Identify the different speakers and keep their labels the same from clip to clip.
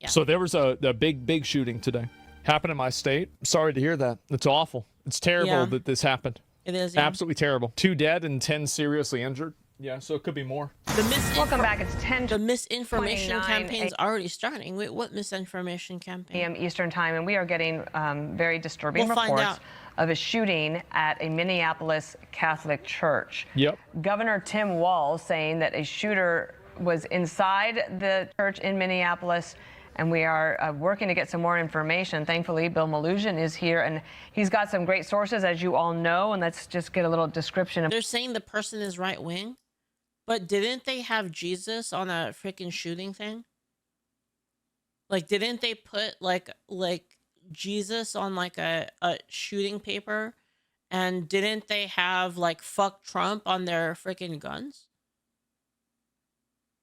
Speaker 1: So there was a big shooting today. Happened in my state. Sorry to hear that. It's awful. It's terrible that this happened.
Speaker 2: It is.
Speaker 1: Absolutely terrible. 2 dead and 10 seriously injured. Yeah, so it could be more.
Speaker 3: Welcome back. It's 10.
Speaker 2: The misinformation campaign is already starting. Wait, what misinformation campaign?
Speaker 3: p.m. Eastern time, and we are getting very disturbing reports of a shooting at a Minneapolis Catholic church.
Speaker 1: Yep.
Speaker 3: Governor Tim Walz saying that a shooter was inside the church in Minneapolis, and we are working to get some more information. Thankfully, Bill Malusian is here, and he's got some great sources, as you all know, and let's just get a little description.
Speaker 2: They're saying the person is right-wing, but didn't they have Jesus on a freaking shooting thing? Like, didn't they put, like Jesus on, like, a shooting paper? And didn't they have, like, fuck Trump on their freaking guns?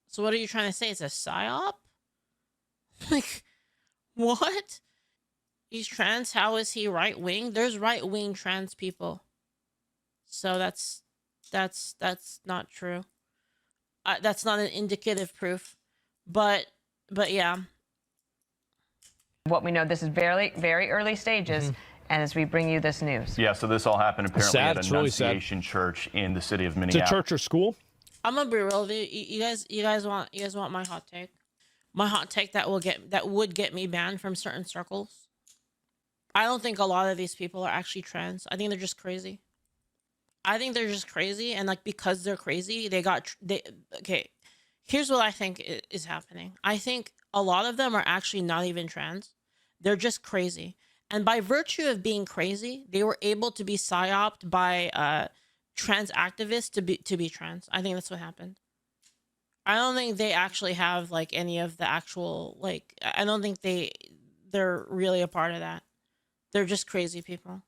Speaker 2: So what are you trying to say? It's a psyop? Like, what? He's trans. How is he right wing? There's right wing trans people. So that's not true. That's not an indicative proof. But yeah.
Speaker 3: What we know, this is very, very early stages. And as we bring you this news.
Speaker 4: Yeah, so this all happened apparently at Annunciation Church in the city of Minneapolis.
Speaker 1: It's a church or school?
Speaker 2: I'm gonna be real with you. You guys want my hot take? My hot take that would get me banned from certain circles. I don't think a lot of these people are actually trans. I think they're just crazy. I think they're just crazy, and like because they're crazy, okay. Here's what I think is happening. I think a lot of them are actually not even trans. They're just crazy. And by virtue of being crazy, they were able to be psyoped by trans activists to be trans. I think that's what happened. I don't think they actually have like any of the actual like. I don't think they're really a part of that. They're just crazy people.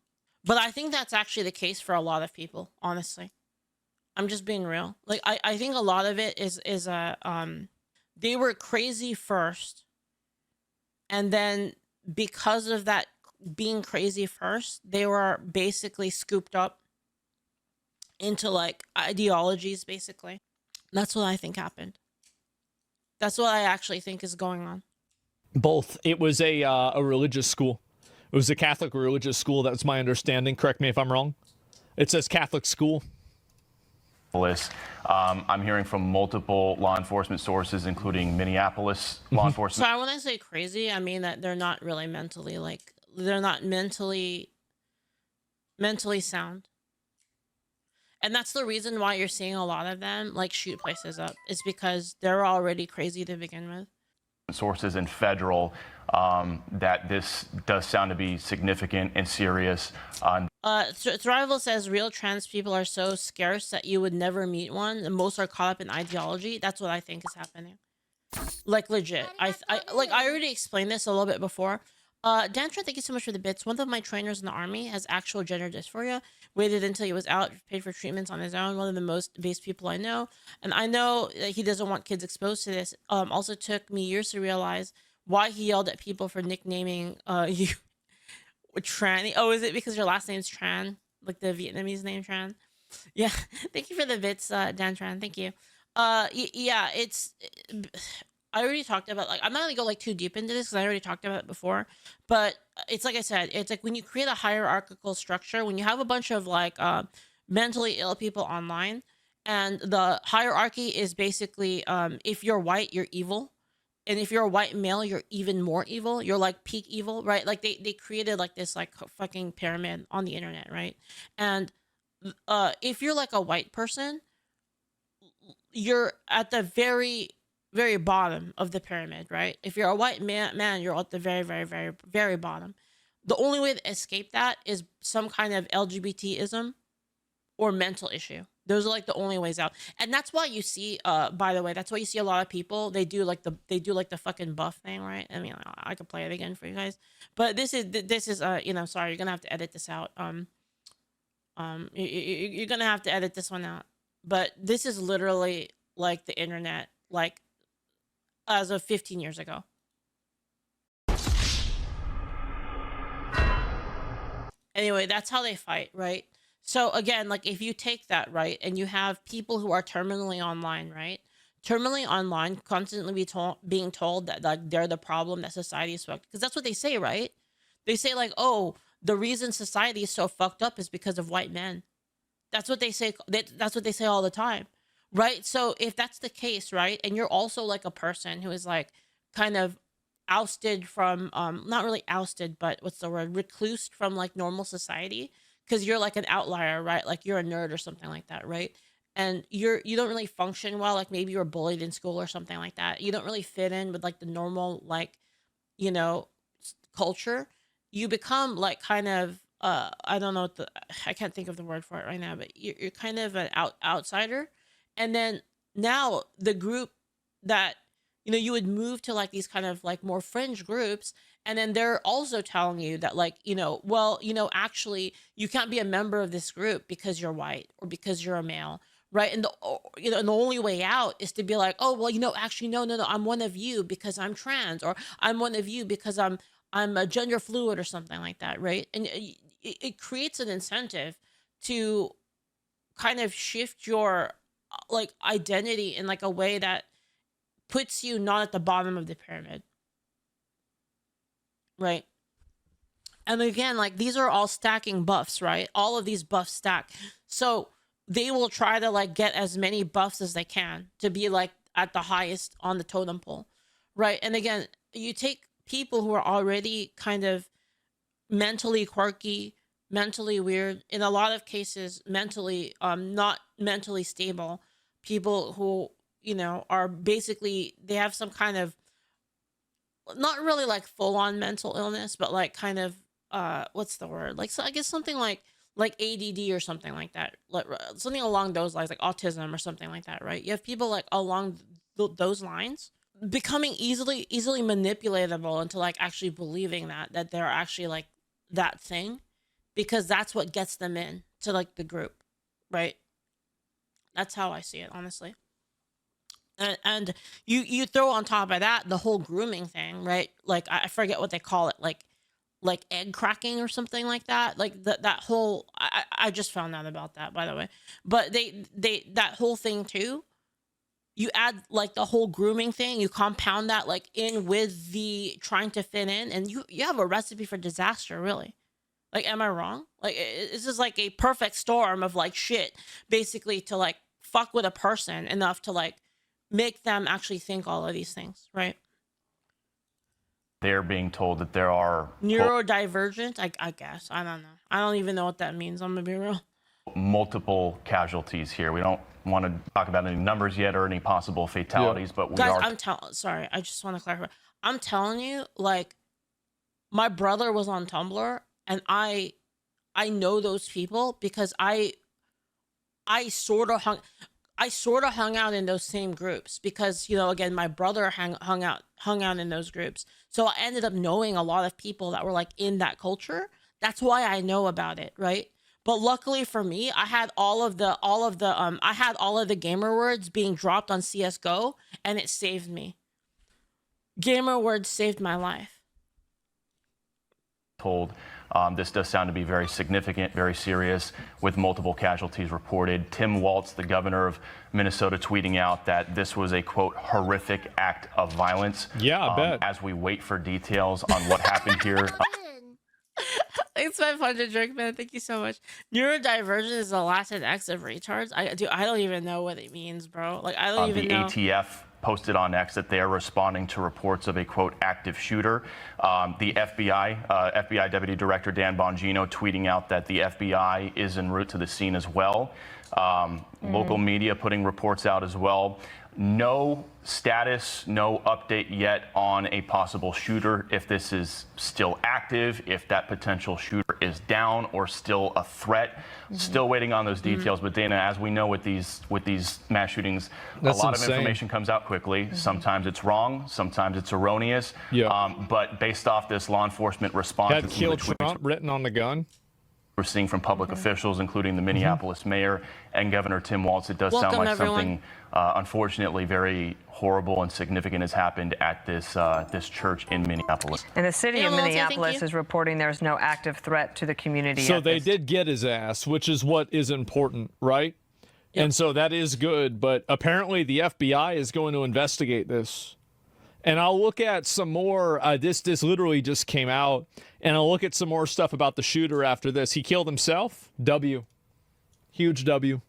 Speaker 2: But I think that's actually the case for a lot of people. Honestly, I'm just being real. Like I think a lot of it is they were crazy first, and then because of that being crazy first, they were basically scooped up into like ideologies. Basically, that's what I think happened. That's what I actually think is going on.
Speaker 1: Both. It was a religious school. It was a Catholic religious school. That's my understanding. Correct me if I'm wrong. It says Catholic school.
Speaker 4: I'm hearing from multiple law enforcement sources, including Minneapolis law enforcement.
Speaker 2: So when I say crazy, I mean that they're not really mentally, like, they're not mentally sound. And that's the reason why you're seeing a lot of them, like, shoot places up. It's because they're already crazy to begin with.
Speaker 4: Sources in federal that this does sound to be significant and serious.
Speaker 2: Thrival says real trans people are so scarce that you would never meet one, and most are caught up in ideology. That's what I think is happening. Like, legit. I already explained this a little bit before. Dantra, thank you so much for the bits. One of my trainers in the army has actual gender dysphoria. Waited until he was out, paid for treatments on his own. One of the most base people I know. And I know that he doesn't want kids exposed to this. Also took me years to realize why he yelled at people for nicknaming you Tran. Oh, is it because your last name's Tran? Like the Vietnamese name Tran? Yeah. Thank you for the bits, Dan Tran. Thank you. Yeah, I already talked about, like, I'm not gonna go like too deep into this because I already talked about it before, but it's like I said, it's like when you create a hierarchical structure, when you have a bunch of like mentally ill people online, and the hierarchy is basically if you're white, you're evil, and if you're a white male, you're even more evil. You're like peak evil, right? Like they created like this like fucking pyramid on the internet, right? And if you're like a white person, you're at the very bottom of the pyramid, right? If you're a white man, you're at the very bottom. The only way to escape that is some kind of LGBTism or mental issue. Those are like the only ways out. And that's why you see, by the way, that's why you see a lot of people, they do like the fucking buff thing, right? I mean, I could play it again for you guys, but this is you know, sorry, you're gonna have to edit this out. You're gonna have to edit this one out. But this is literally like the internet, like as of 15 years ago. Anyway, that's how they fight, right? So again, like if you take that, right, and you have people who are terminally online, right, terminally online, constantly being told that like they're the problem, that society is fucked. Because that's what they say, right? They say like, oh, the reason society is so fucked up is because of white men. That's what they say. That's what they say all the time, right? So if that's the case, right, and you're also like a person who is like kind of ousted from, not really ousted, but what's the word, reclused from like normal society, because you're like an outlier, right? Like you're a nerd or something like that, right? And you don't really function well. Like maybe you were bullied in school or something like that. You don't really fit in with like the normal, like, you know, culture. You become like kind of I don't know what I can't think of the word for it right now, but you're kind of an outsider. And then now the group that, you know, you would move to like these kind of like more fringe groups, and then they're also telling you that like, you know, well, you know, actually you can't be a member of this group because you're white or because you're a male, right? And you know, and the only way out is to be like, oh, well, you know, actually no, I'm one of you because I'm trans, or I'm one of you because I'm a gender fluid or something like that, right? And it creates an incentive to kind of shift your like identity in like a way that puts you not at the bottom of the pyramid, right? And again, like these are all stacking buffs, right? All of these buffs stack. So they will try to like get as many buffs as they can to be like at the highest on the totem pole, right? And again, you take people who are already kind of mentally quirky, mentally weird, in a lot of cases mentally not mentally stable, people who, you know, are basically, they have some kind of, not really like full-on mental illness, but like kind of what's the word, like, so I guess something like ADD or something like that, like something along those lines, like autism or something like that, right? You have people like along those lines becoming easily manipulatable into like actually believing that they're actually like that thing, because that's what gets them in to like the group, right? That's how I see it, honestly. And you throw on top of that the whole grooming thing, right? Like I forget what they call it, like egg cracking or something like that. Like that whole, I just found out about that, by the way. But they that whole thing too, you add like the whole grooming thing, you compound that like in with the trying to fit in, and you have a recipe for disaster, really. Like, am I wrong? Like, this is like a perfect storm of like shit, basically, to like fuck with a person enough to like make them actually think all of these things, right?
Speaker 4: They're being told that there are
Speaker 2: neurodivergent, I guess. I don't know. I don't even know what that means. I'm gonna be real.
Speaker 4: multiple casualties here. We don't want to talk about any numbers yet or any possible fatalities, but we are.
Speaker 2: Sorry, I just want to clarify. I'm telling you, like, my brother was on Tumblr, and I know those people because I sort of hung out in those same groups because, you know, again, my brother hung out in those groups. So I ended up knowing a lot of people that were like in that culture. That's why I know about it, right? But luckily for me, I had all of the gamer words being dropped on CS:GO, and it saved me. Gamer words saved my life.
Speaker 4: Told. This does sound to be very significant, very serious, with multiple casualties reported. Tim Walz, the governor of Minnesota, tweeting out that this was a, quote, horrific act of violence.
Speaker 1: Yeah, I bet.
Speaker 4: As we wait for details on what happened here.
Speaker 2: Thanks, 500 Drink Man. Thank you so much. Neurodivergent is the Latin X of retards. I don't even know what it means, bro. Like, I don't even know.
Speaker 4: The ATF posted on X that they are responding to reports of a, quote, active shooter. The FBI Deputy Director Dan Bongino tweeting out that the FBI is en route to the scene as well. Local media putting reports out as well. No status, no update yet on a possible shooter, if this is still active, if that potential shooter is down or still a threat. Still waiting on those details. But Dana, as we know with these mass shootings,
Speaker 1: that's
Speaker 4: a lot
Speaker 1: insane.
Speaker 4: of information comes out quickly. Sometimes it's wrong, sometimes it's erroneous.
Speaker 1: Yeah.
Speaker 4: But based off this law enforcement response,
Speaker 1: had killed Trump written on the gun.
Speaker 4: We're seeing from public officials, including the Minneapolis mayor and Governor Tim Walz, it does sound like something, unfortunately, very horrible and significant has happened at this church in Minneapolis.
Speaker 3: And the city of Minneapolis is reporting there's no active threat to the community.
Speaker 1: So they did get his ass, which is what is important, right? And so that is good, but apparently the FBI is going to investigate this. And I'll look at some more, this literally just came out, and I'll look at some more stuff about the shooter after this. He killed himself? W. Huge W.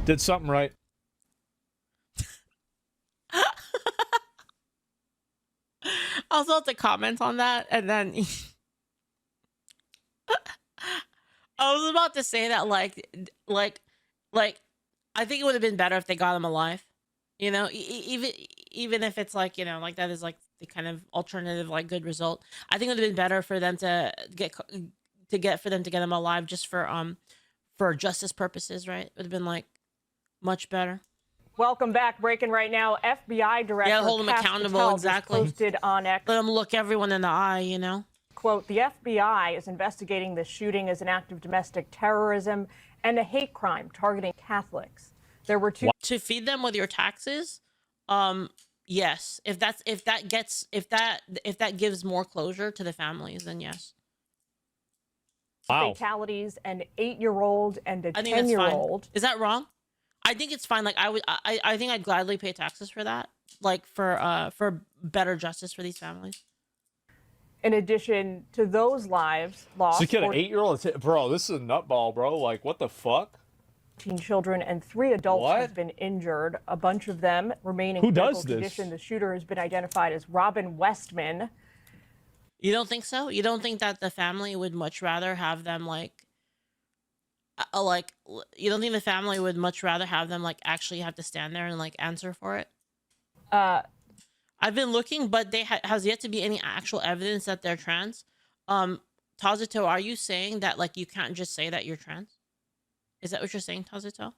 Speaker 1: Did something right.
Speaker 2: I was about to comment on that, and then I was about to say that, like, I think it would have been better if they got him alive. You know, even if it's like, you know, like that is like the kind of alternative, like good result. I think it would have been better for them to get him alive just for justice purposes, right? It would have been like much better.
Speaker 5: Welcome back. Breaking right now. FBI director.
Speaker 2: Yeah, hold him accountable. Exactly.
Speaker 5: Posted on X.
Speaker 2: Let him look everyone in the eye. You know.
Speaker 5: Quote: the FBI is investigating the shooting as an act of domestic terrorism and a hate crime targeting Catholics. There were two.
Speaker 2: To feed them with your taxes, yes. If that gives more closure to the families, then yes.
Speaker 1: Wow.
Speaker 5: Fatalities, an 8-year-old and a
Speaker 2: I think that's
Speaker 5: 10-year-old.
Speaker 2: fine. Is that wrong? I think it's fine. Like I think I'd gladly pay taxes for that. Like for better justice for these families.
Speaker 5: In addition to those lives lost,
Speaker 1: So you killed an 8-year-old? Bro, this is a nutball, bro. Like, what the fuck?
Speaker 5: 14 children and 3 adults
Speaker 1: What?
Speaker 5: have been injured. A bunch of them remain in
Speaker 1: Who
Speaker 5: critical
Speaker 1: does this?
Speaker 5: condition. The shooter has been identified as Robin Westman.
Speaker 2: You don't think so? You don't think that the family would much rather have them you don't think the family would much rather have them like actually have to stand there and like answer for it? I've been looking, but has yet to be any actual evidence that they're trans. Tazuto, are you saying that like you can't just say that you're trans? Is that what you're saying, Tazuto?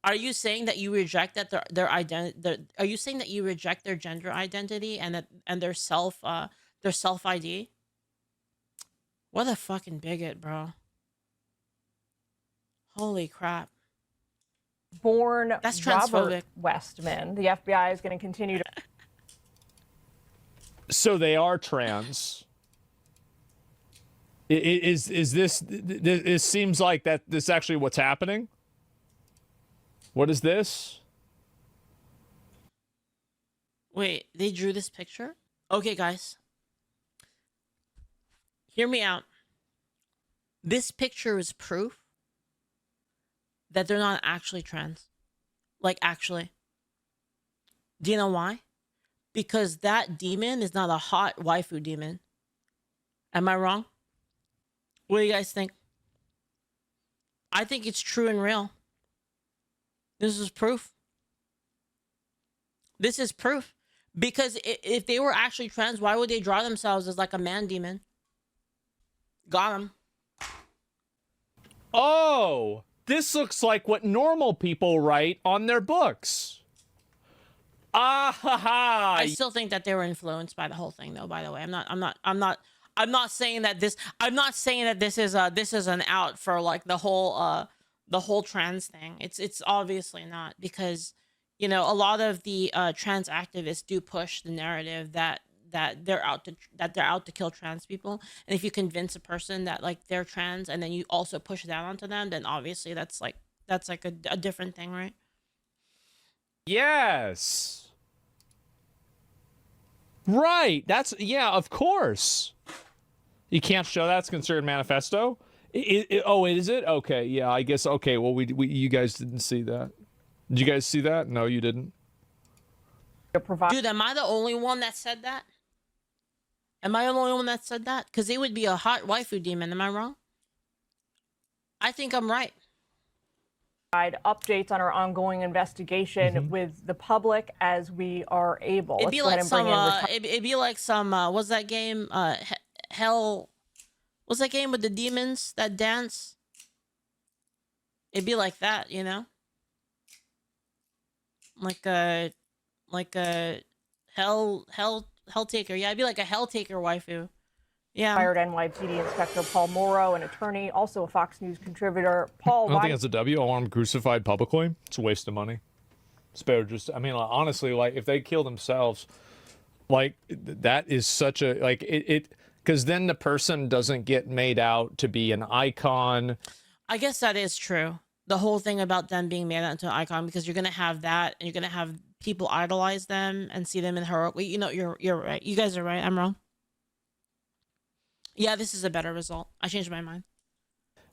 Speaker 2: Are you saying that you reject that their identity? Are you saying that you reject their gender identity and their self ID? What a fucking bigot, bro! Holy crap!
Speaker 5: That's
Speaker 2: transphobic.
Speaker 5: Robert Westman. The FBI is going to continue to.
Speaker 1: So they are trans. Is this? It seems like that. This is actually what's happening. What is this?
Speaker 2: Wait, they drew this picture? Okay, guys. Hear me out. This picture is proof that they're not actually trans. Like, actually. Do you know why? Because that demon is not a hot waifu demon. Am I wrong? What do you guys think? I think it's true and real. This is proof. This is proof. Because if they were actually trans, why would they draw themselves as like a man demon? Got him.
Speaker 1: Oh, this looks like what normal people write on their books. Ah ha ha.
Speaker 2: I still think that they were influenced by the whole thing, though. By the way, I'm not saying that this. I'm not saying that this is an out for like the whole trans thing. It's obviously not, because you know a lot of the trans activists do push the narrative that they're out to kill trans people, and if you convince a person that like they're trans and then you also push that onto them, then obviously that's like a different thing, right?
Speaker 1: Yes. Right. That's, yeah, of course. You can't show that's considered manifesto. Oh, is it? Okay. Yeah, I guess. Okay. Well, we you guys didn't see that. Did you guys see that? No, you didn't.
Speaker 2: Dude, am I the only one that said that? Am I the only one that said that? Because it would be a hot waifu demon. Am I wrong? I think I'm right.
Speaker 5: Updates on our ongoing investigation with the public as we are able.
Speaker 2: It'd be like some. It'd be like some. What's that game? Hell. What's that game with the demons that dance? It'd be like that, you know. Like a hell taker. Yeah, it'd be like a hell taker waifu. Yeah.
Speaker 5: Fired NYPD Inspector Paul Morrow, an attorney, also a Fox News contributor. Paul,
Speaker 1: I don't think it's a W. I want him crucified publicly. It's a waste of money. It's better just. I mean, like, honestly, like if they kill themselves, like that is such a like it. because then the person doesn't get made out to be an icon.
Speaker 2: I guess that is true. The whole thing about them being made out into an icon, because you're gonna have that, and you're gonna have people idolize them and see them in heroic. You know, you're right. You guys are right. I'm wrong. Yeah, this is a better result. I changed my mind.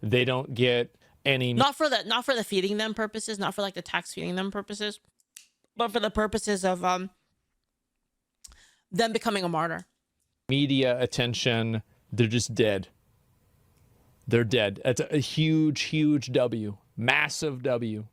Speaker 1: They don't get any.
Speaker 2: Not for the feeding them purposes, not for like the tax feeding them purposes, but for the purposes of them becoming a martyr.
Speaker 1: Media attention. They're just dead. They're dead. That's a huge W. Massive W.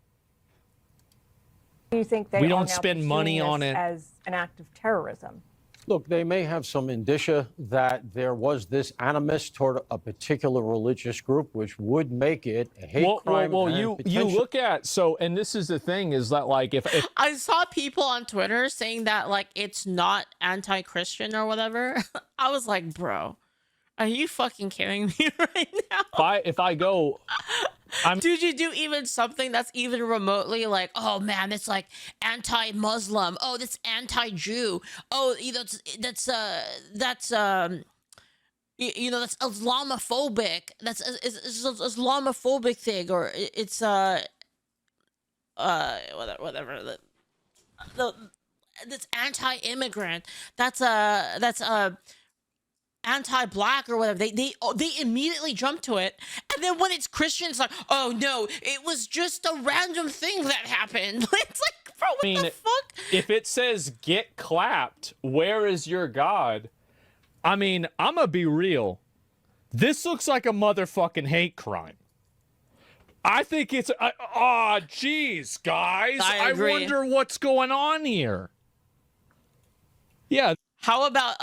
Speaker 5: Do you think
Speaker 1: we don't spend money on it
Speaker 5: as an act of terrorism?
Speaker 6: Look, they may have some indicia that there was this animus toward a particular religious group, which would make it a hate crime.
Speaker 1: Well,
Speaker 6: and
Speaker 1: you look at, so, and this is the thing, is that like if
Speaker 2: I saw people on Twitter saying that like it's not anti-Christian or whatever. I was like, bro, are you fucking kidding me right now?
Speaker 1: if I go,
Speaker 2: Did you do even something that's even remotely like, oh man, it's like anti-Muslim. Oh, that's anti-Jew. Oh, you know, that's you know, that's Islamophobic. That's it's Islamophobic thing, or it's whatever. That's anti-immigrant. That's anti-black or whatever. They immediately jump to it, and then when it's Christians, like, oh no, it was just a random thing that happened. It's like, bro, what the fuck?
Speaker 1: If it says get clapped, where is your God? I mean, I'm gonna be real. This looks like a motherfucking hate crime. I think it's geez, guys.
Speaker 2: I agree.
Speaker 1: Wonder what's going on here. Yeah.
Speaker 2: How about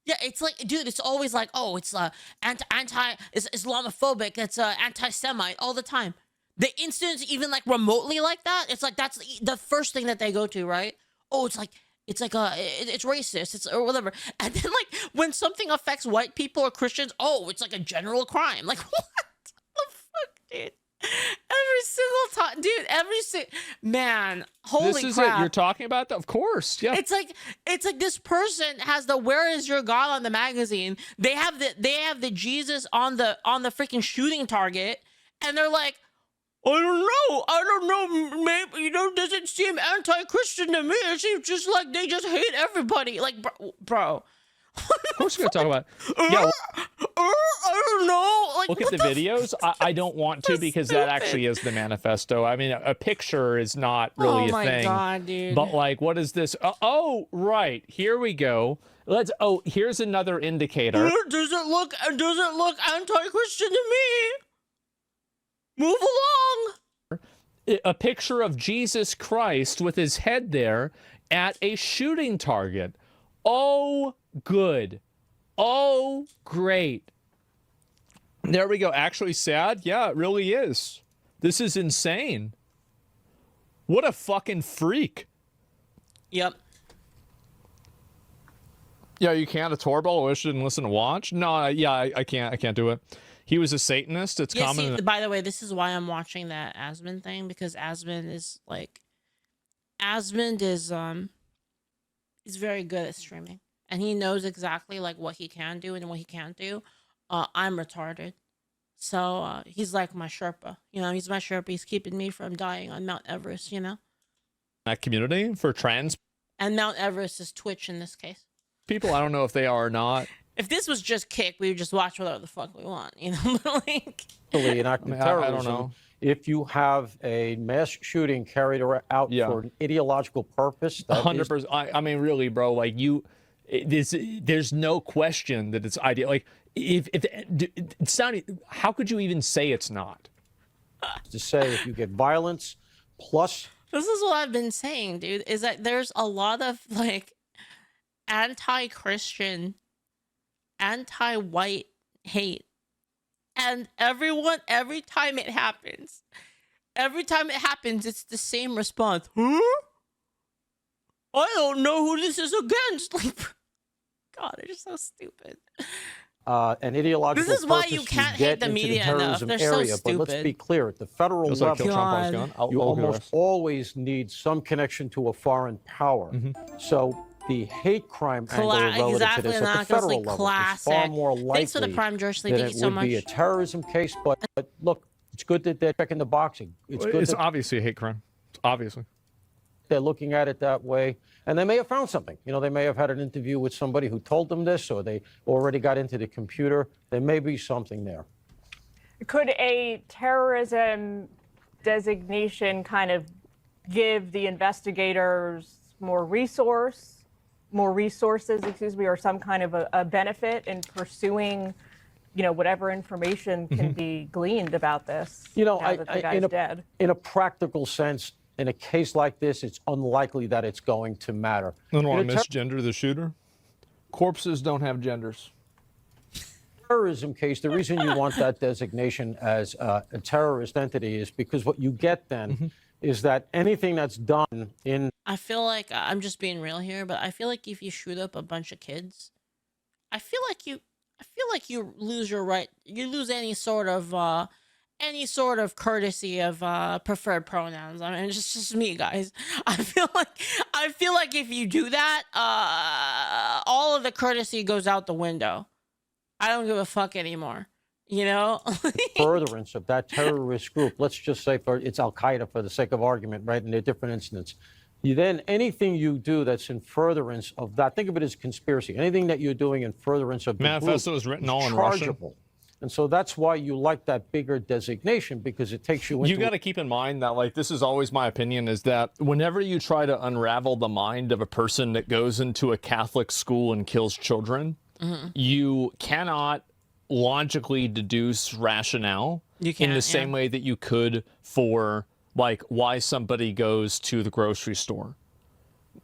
Speaker 2: yeah, it's like, dude, it's always like, oh, it's it's Islamophobic, it's anti-Semite all the time. The instance even like remotely like that, it's like that's the first thing that they go to, right? Oh, it's racist, it's or whatever. And then like when something affects white people or Christians, oh, it's like a general crime. Like what the fuck, dude? Every single time, dude. Man, holy
Speaker 1: this is
Speaker 2: crap!
Speaker 1: It. You're talking about that, of course. Yeah.
Speaker 2: It's like this person has the "Where is your God" on the magazine. They have the Jesus on the freaking shooting target, and they're like, I don't know. Maybe, you know, doesn't seem anti-Christian to me. It seems just like they just hate everybody. Like, bro.
Speaker 1: Of course, we're gonna talk about. Yeah.
Speaker 2: I don't know. Like,
Speaker 1: look at the videos. I don't want to, because that actually is the manifesto. I mean, a picture is not really a thing.
Speaker 2: Oh my god, dude.
Speaker 1: But like, what is this? Oh, right. Here we go. Here's another indicator.
Speaker 2: Does it look anti-Christian to me? Move along.
Speaker 1: A picture of Jesus Christ with his head there at a shooting target. Oh, good. Oh, great. There we go. Actually sad? Yeah, it really is. This is insane. What a fucking freak.
Speaker 2: Yep.
Speaker 1: Yeah, you can't. A Torbell wish didn't listen to watch? No, yeah, I can't. I can't do it. He was a Satanist. It's common.
Speaker 2: See, by the way, this is why I'm watching that Asmund thing, because Asmund is he's very good at streaming, and he knows exactly like what he can do and what he can't do. I'm retarded, so he's like my Sherpa. You know, he's my Sherpa. He's keeping me from dying on Mount Everest. You know,
Speaker 1: that community for trans.
Speaker 2: And Mount Everest is Twitch in this case.
Speaker 1: People, I don't know if they are or not.
Speaker 2: If this was just Kick, we would just watch whatever the fuck we want, you know? Like,
Speaker 6: an act of terrorism.
Speaker 1: I don't know.
Speaker 6: If you have a mass shooting carried out for an ideological purpose,
Speaker 1: 100%. I mean, really, bro. Like there's no question that it's ideal. Like if it's not. How could you even say it's not?
Speaker 6: To say if you get violence plus.
Speaker 2: This is what I've been saying, dude. Is that there's a lot of like anti-Christian, anti-white hate, and every time it happens, it's the same response. Huh? I don't know who this is against. Like, God, they're just so stupid.
Speaker 6: An ideological
Speaker 2: this is why you can't hate the media enough. They're so stupid.
Speaker 6: But let's be clear, at the federal level, you almost always need some connection to a foreign power. So the hate crime angle relative
Speaker 2: exactly,
Speaker 6: to this
Speaker 2: and
Speaker 6: at the
Speaker 2: that goes,
Speaker 6: federal
Speaker 2: like,
Speaker 6: level is far
Speaker 2: classic.
Speaker 6: more likely
Speaker 2: Thanks for the prime, George Lee.
Speaker 6: than
Speaker 2: Thank
Speaker 6: it
Speaker 2: you so
Speaker 6: would be a
Speaker 2: much.
Speaker 6: terrorism case. But look, it's good that they're checking the boxing. It's good
Speaker 1: It's
Speaker 6: that
Speaker 1: obviously a hate crime. Obviously.
Speaker 6: they're looking at it that way. And they may have found something. You know, they may have had an interview with somebody who told them this, or they already got into the computer. There may be something there.
Speaker 5: Could a terrorism designation kind of give the investigators more resources, excuse me, or some kind of a benefit in pursuing, you know, whatever information can be gleaned about this?
Speaker 6: You know,
Speaker 5: now that the guy's dead.
Speaker 6: In a practical sense, in a case like this, it's unlikely that it's going to matter.
Speaker 1: I don't want to misgender the shooter. Corpses don't have genders.
Speaker 6: Terrorism case, the reason you want that designation as a terrorist entity is because what you get then is that anything that's done in...
Speaker 2: I feel like I'm just being real here, but I feel like if you shoot up a bunch of kids, I feel like you lose your right. You lose any sort of courtesy of preferred pronouns. I mean, it's just me, guys. I feel like if you do that, all of the courtesy goes out the window. I don't give a fuck anymore. You know?
Speaker 6: furtherance of that terrorist group, let's just say it's Al-Qaeda for the sake of argument, right, in a different instance. Then anything you do that's in furtherance of that, think of it as conspiracy. Anything that you're doing in furtherance of the
Speaker 1: Manifesto
Speaker 6: group
Speaker 1: is written all in Russian.
Speaker 6: chargeable. And so that's why you like that bigger designation, because it takes you into...
Speaker 1: You got to keep in mind that, like, this is always my opinion, is that whenever you try to unravel the mind of a person that goes into a Catholic school and kills children, you cannot logically deduce rationale in the same way that you could for, like, why somebody goes to the grocery store.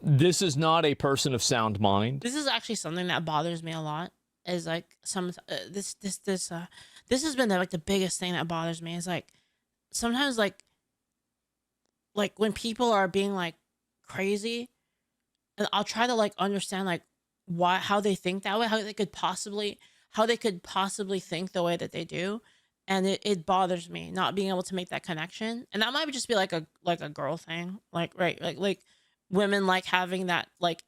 Speaker 1: This is not a person of sound mind.
Speaker 2: This is actually something that bothers me a lot. Is like this has been like the biggest thing that bothers me. Is like sometimes like when people are being like crazy, and I'll try to like understand like how they think that way, how they could possibly think the way that they do, and it bothers me not being able to make that connection. And that might just be like a girl thing, like women like having that like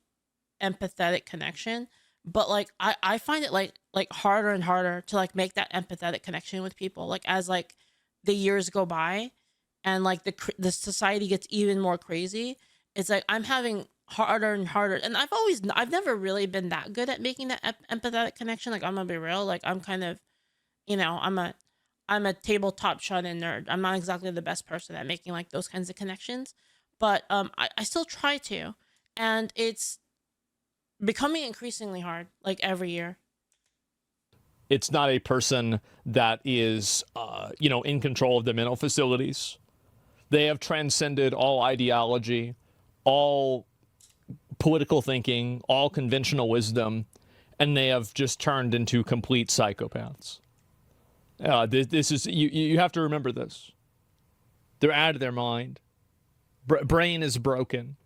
Speaker 2: empathetic connection. But like I find it like harder and harder to like make that empathetic connection with people, like as like the years go by and like the society gets even more crazy. It's like I'm having harder and harder, and I've never really been that good at making that empathetic connection. Like, I'm gonna be real, like I'm kind of, you know, I'm a tabletop shonen nerd. I'm not exactly the best person at making like those kinds of connections, but I still try to, and it's becoming increasingly hard like every year.
Speaker 1: It's not a person that is, in control of the mental facilities. They have transcended all ideology, all political thinking, all conventional wisdom, and they have just turned into complete psychopaths. This is you have to remember this. They're out of their mind. Brain is broken.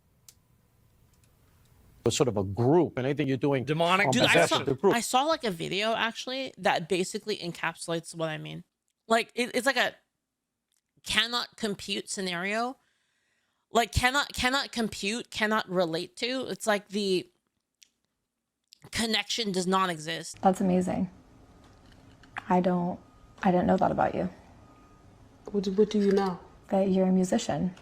Speaker 6: Sort of a group, and anything you're doing
Speaker 1: demonic.
Speaker 2: Dude, I saw like a video actually that basically encapsulates what I mean. Like it's like a cannot compute scenario. Like cannot compute, cannot relate to. It's like the connection does not exist.
Speaker 7: That's amazing. I didn't know that about you.
Speaker 8: What do you know?
Speaker 7: That you're a musician.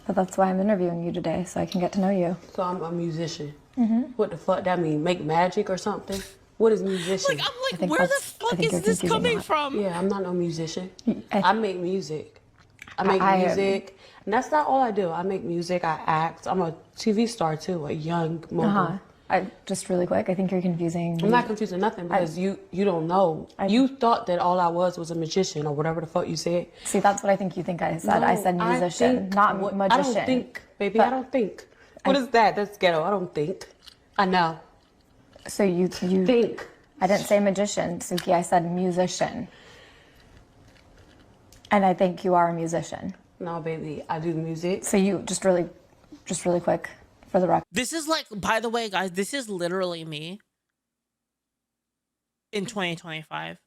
Speaker 7: But that's why I'm interviewing you today, so I can get to know you.
Speaker 8: So I'm a musician.
Speaker 7: Mm-hmm.
Speaker 8: What the fuck that mean? Make magic or something? What is musician?
Speaker 2: Like, I'm like, where the fuck is this coming from?
Speaker 8: Yeah, I'm not no musician. I make music. I make music. And that's not all I do. I make music, I act. I'm a TV star too, a young mogul.
Speaker 7: Just really quick, I think you're confusing.
Speaker 8: I'm not confusing nothing because you don't know. You thought that all I was a magician or whatever the fuck you said.
Speaker 7: See, that's what I think you think I said. No, I said musician, not magician.
Speaker 8: I don't think, baby. I don't think. What is that? That's ghetto. I don't think. I know.
Speaker 7: So you
Speaker 8: think.
Speaker 7: I didn't say magician, Suki. I said musician. And I think you are a musician.
Speaker 8: No, baby. I do music.
Speaker 7: So you just really quick. For the record.
Speaker 2: This is like, by the way, guys, this is literally me in 2025.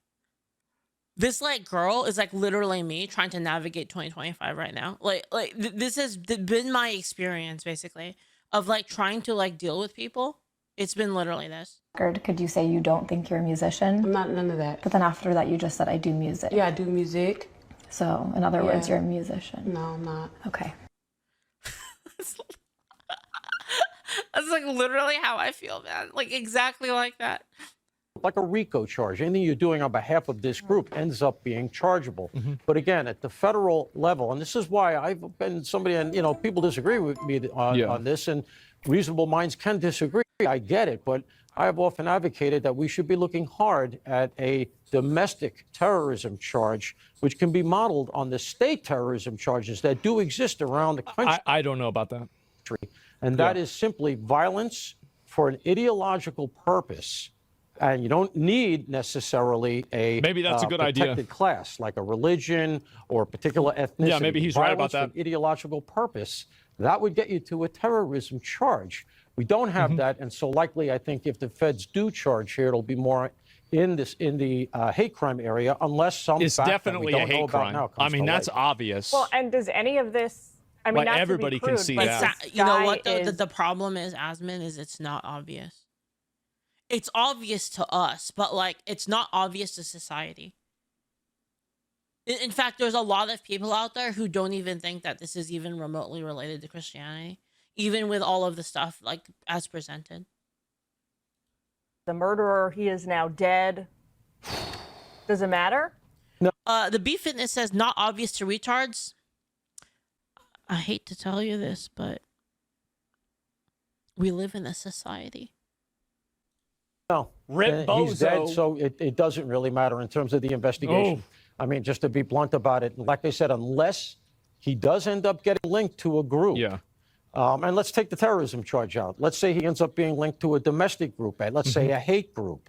Speaker 2: This like girl is like literally me trying to navigate 2025 right now. Like this has been my experience basically. of like trying to like deal with people. It's been literally this.
Speaker 7: Could you say you don't think you're a musician?
Speaker 8: I'm not none of that.
Speaker 7: But then after that, you just said, I do music.
Speaker 8: Yeah, I do music.
Speaker 7: So, in other words, you're a musician.
Speaker 8: No, I'm not.
Speaker 7: Okay.
Speaker 2: That's like literally how I feel, man. Like exactly like that.
Speaker 6: Like a RICO charge. Anything you're doing on behalf of this group ends up being chargeable. But again, at the federal level, and this is why I've been somebody, and you know, people disagree with me on this, and reasonable minds can disagree. I get it, but I have often advocated that we should be looking hard at a domestic terrorism charge, which can be modeled on the state terrorism charges that do exist around the country.
Speaker 1: I don't know about that.
Speaker 6: And that is simply violence for an ideological purpose. And you don't need necessarily a
Speaker 1: maybe that's a good
Speaker 6: protected
Speaker 1: idea.
Speaker 6: class, like a religion or a particular ethnicity.
Speaker 1: Yeah, maybe he's right about that.
Speaker 6: For an ideological purpose, that would get you to a terrorism charge. We don't have that, and so likely, I think, if the feds do charge here, it'll be more in the hate crime area, unless some
Speaker 1: It's
Speaker 6: fact
Speaker 1: definitely
Speaker 6: that we
Speaker 1: a
Speaker 6: don't know
Speaker 1: hate
Speaker 6: about
Speaker 1: crime.
Speaker 6: now
Speaker 1: I
Speaker 6: comes
Speaker 1: mean,
Speaker 6: to
Speaker 1: that's
Speaker 6: light.
Speaker 1: obvious.
Speaker 5: Well, and does any of this? I mean,
Speaker 1: Like,
Speaker 5: not to be
Speaker 1: everybody can
Speaker 5: crude,
Speaker 1: see
Speaker 5: but
Speaker 1: that.
Speaker 5: this
Speaker 2: You know
Speaker 5: guy
Speaker 2: what
Speaker 5: is-
Speaker 2: the problem is, Asmin, is it's not obvious. It's obvious to us, but like it's not obvious to society. In fact, there's a lot of people out there who don't even think that this is even remotely related to Christianity, even with all of the stuff like as presented.
Speaker 5: the murderer, he is now dead. Does it matter?
Speaker 2: The B Fitness says not obvious to retards. I hate to tell you this, but we live in a society.
Speaker 6: No,
Speaker 1: Rip
Speaker 6: he's dead,
Speaker 1: Bozo.
Speaker 6: so it doesn't really matter in terms of the investigation. I mean, just to be blunt about it, like I said, unless he does end up getting linked to a group.
Speaker 1: Yeah.
Speaker 6: And let's take the terrorism charge out. Let's say he ends up being linked to a domestic group, and let's say a hate group.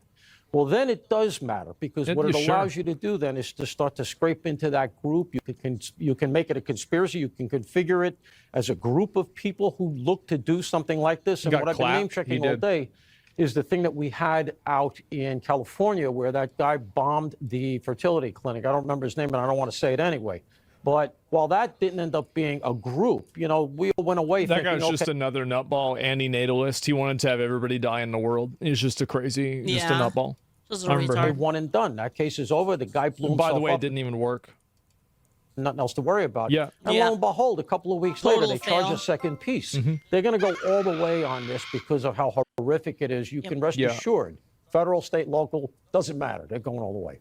Speaker 6: Well, then it does matter, because what it allows you to do then is to start to scrape into that group. You can make it a conspiracy. You can configure it as a group of people who look to do something like this. And
Speaker 1: got
Speaker 6: what I've been
Speaker 1: clapped.
Speaker 6: name
Speaker 1: He
Speaker 6: checking all
Speaker 1: did.
Speaker 6: day is the thing that we had out in California where that guy bombed the fertility clinic. I don't remember his name, and I don't want to say it anyway. But while that didn't end up being a group, you know, we all went away
Speaker 1: That
Speaker 6: thinking,
Speaker 1: guy's just another nutball anti-natalist. He wanted to have everybody die in the world. He's just a crazy, just a nutball.
Speaker 2: Just
Speaker 1: I remember
Speaker 6: okay,
Speaker 1: him.
Speaker 6: one and done. That case is over. The guy blew
Speaker 1: By
Speaker 6: himself
Speaker 1: the way, it
Speaker 6: up.
Speaker 1: didn't even work.
Speaker 6: Nothing else to worry about.
Speaker 1: Yeah.
Speaker 6: And lo and behold, a couple of weeks later,
Speaker 2: Total
Speaker 6: they charge
Speaker 2: fail.
Speaker 6: a second piece. They're going to go all the way on this because of how horrific it is. You can rest assured, federal, state, local, doesn't matter. They're going all the way.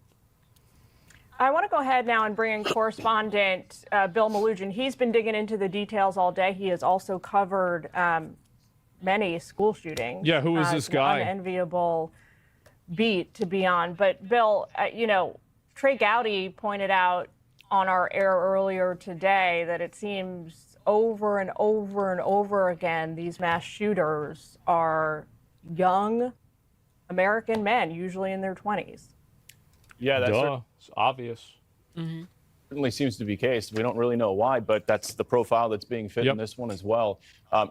Speaker 5: I want to go ahead now and bring in correspondent Bill Malugin. He's been digging into the details all day. He has also covered many school shootings.
Speaker 1: Yeah, who is this
Speaker 5: It's an
Speaker 1: guy?
Speaker 5: unenviable beat to be on. But Bill, you know, Trey Gowdy pointed out on our air earlier today that it seems over and over and over again these mass shooters are young American men, usually in their 20s.
Speaker 9: Yeah, that's
Speaker 1: It's obvious.
Speaker 9: certainly seems to be the case. We don't really know why, but that's the profile that's being fit in this one as well.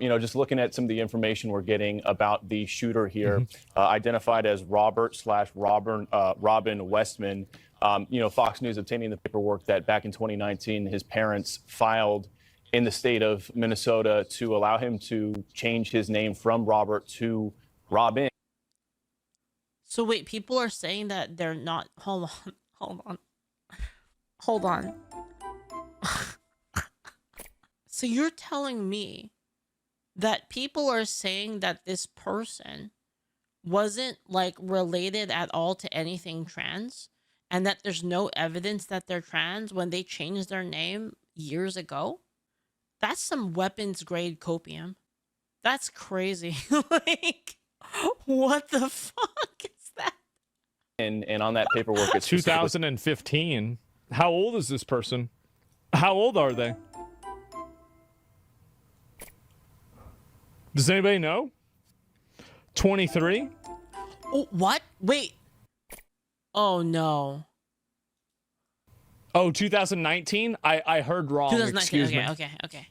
Speaker 9: You know, just looking at some of the information we're getting about the shooter here, identified as Robin Westman. You know, Fox News obtaining the paperwork that back in 2019, his parents filed in the state of Minnesota to allow him to change his name from Robert to Robin.
Speaker 2: So wait, people are saying that they're not. Hold on. So you're telling me that people are saying that this person wasn't like related at all to anything trans, and that there's no evidence that they're trans when they changed their name years ago? That's some weapons grade copium. That's crazy. Like, what the fuck is that?
Speaker 9: And on that paperwork, it's
Speaker 1: 2015. How old is this person? How old are they? Does anybody know? 23?
Speaker 2: Oh, what? Wait. Oh, no.
Speaker 1: Oh, 2019? I heard wrong.
Speaker 2: 2019.
Speaker 1: Excuse me.
Speaker 2: Okay.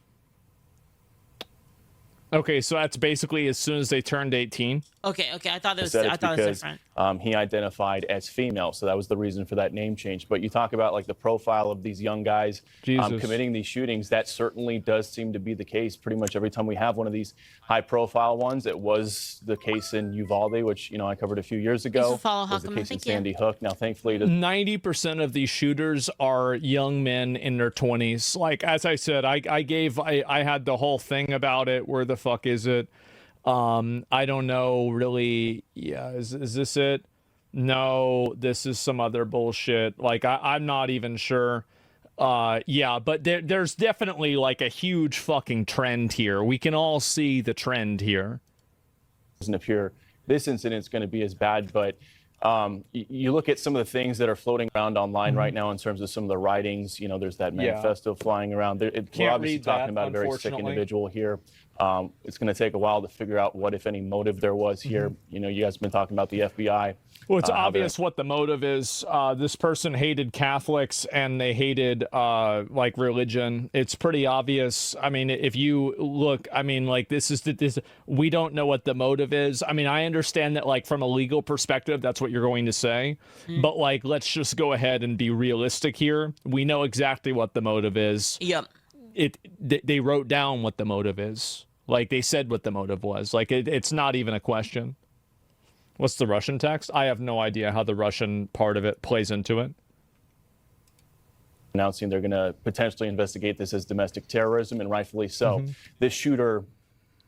Speaker 1: Okay, so that's basically as soon as they turned 18.
Speaker 2: Okay, I thought it was
Speaker 9: said
Speaker 2: I
Speaker 9: it's
Speaker 2: thought it was
Speaker 9: because
Speaker 2: different.
Speaker 9: he identified as female, so that was the reason for that name change. But you talk about like the profile of these young guys
Speaker 1: Jesus.
Speaker 9: committing these shootings. That certainly does seem to be the case. Pretty much every time we have one of these high-profile ones, it was the case in Uvalde, which I covered a few years ago.
Speaker 2: to follow
Speaker 9: It was the
Speaker 2: Huckleman.
Speaker 9: case in
Speaker 2: Thank you.
Speaker 9: Sandy Hook. Now, thankfully, it doesn't
Speaker 1: 90% of these shooters are young men in their 20s. Like, as I said, I had the whole thing about it. Where the fuck is it? I don't know really. Yeah, is this it? No, this is some other bullshit. Like, I'm not even sure. Yeah, but there's definitely like a huge fucking trend here. We can all see the trend here.
Speaker 9: appear this incident's going to be as bad, but you look at some of the things that are floating around online right now in terms of some of the writings. There's that manifesto flying around. We're obviously talking about a very sick individual here. It's going to take a while to figure out what, if any, motive there was here. You guys have been talking about the FBI.
Speaker 1: Well, it's obvious what the motive is. This person hated Catholics and they hated like religion. It's pretty obvious. I mean, if you look, I mean, like this. We don't know what the motive is. I mean, I understand that, like from a legal perspective, that's what you're going to say. But like, let's just go ahead and be realistic here. We know exactly what the motive is.
Speaker 2: Yep.
Speaker 1: They wrote down what the motive is. Like they said what the motive was. Like it's not even a question. What's the Russian text? I have no idea how the Russian part of it plays into it.
Speaker 9: Announcing they're going to potentially investigate this as domestic terrorism, and rightfully so. This shooter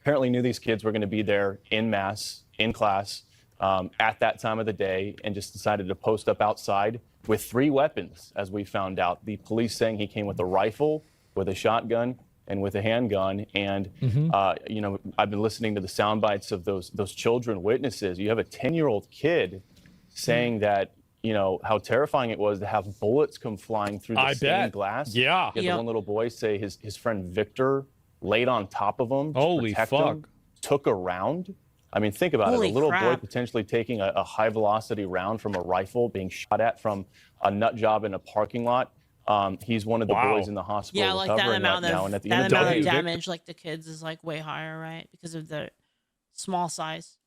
Speaker 9: apparently knew these kids were going to be there in mass, in class, at that time of the day, and just decided to post up outside with 3 weapons, as we found out. The police saying he came with a rifle, with a shotgun, and with a handgun. And, I've been listening to the sound bites of those children witnesses. You have a 10-year-old kid saying that, how terrifying it was to have bullets come flying through the stained glass.
Speaker 1: Yeah.
Speaker 9: You had the one little boy say his friend Victor laid on top of him to
Speaker 1: Holy
Speaker 9: protect
Speaker 1: fuck.
Speaker 9: him, took a round. I mean, think about
Speaker 2: Holy
Speaker 9: it. A little boy
Speaker 2: crap.
Speaker 9: potentially taking a high-velocity round from a rifle, being shot at from a nut job in a parking lot. He's one of the boys in the hospital
Speaker 2: Yeah, like that
Speaker 9: recovering
Speaker 2: amount
Speaker 9: right
Speaker 2: of
Speaker 9: now. And at the
Speaker 2: that
Speaker 9: end of the
Speaker 2: amount
Speaker 9: day,
Speaker 2: of damage, like the kids, is like way higher, right? Because of the small size.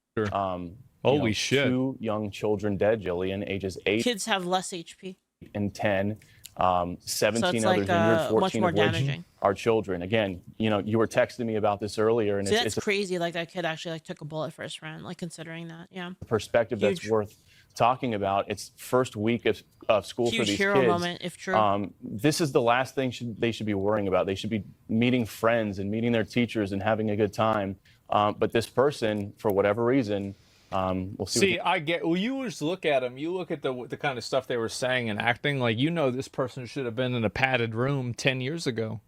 Speaker 1: Holy shit.
Speaker 9: 2 young children dead, Jillian, ages 8
Speaker 2: Kids have less HP.
Speaker 9: and 10. 17
Speaker 2: So it's
Speaker 9: others
Speaker 2: like,
Speaker 9: injured, 14
Speaker 2: much more
Speaker 9: of which
Speaker 2: damaging.
Speaker 9: are children. Again, you were texting me about this earlier, and
Speaker 2: See,
Speaker 9: it's
Speaker 2: that's
Speaker 9: a
Speaker 2: crazy. Like that kid actually like took a bullet first round. Like considering that, yeah.
Speaker 9: perspective that's
Speaker 2: Huge.
Speaker 9: worth talking about. It's first week of school for
Speaker 2: Huge
Speaker 9: these
Speaker 2: hero
Speaker 9: kids.
Speaker 2: moment, if true.
Speaker 9: This is the last thing they should be worrying about. They should be meeting friends and meeting their teachers and having a good time. But this person, for whatever reason, we'll see.
Speaker 1: See, I get. Well, you just look at them. You look at the kind of stuff they were saying and acting. Like this person should have been in a padded room 10 years ago.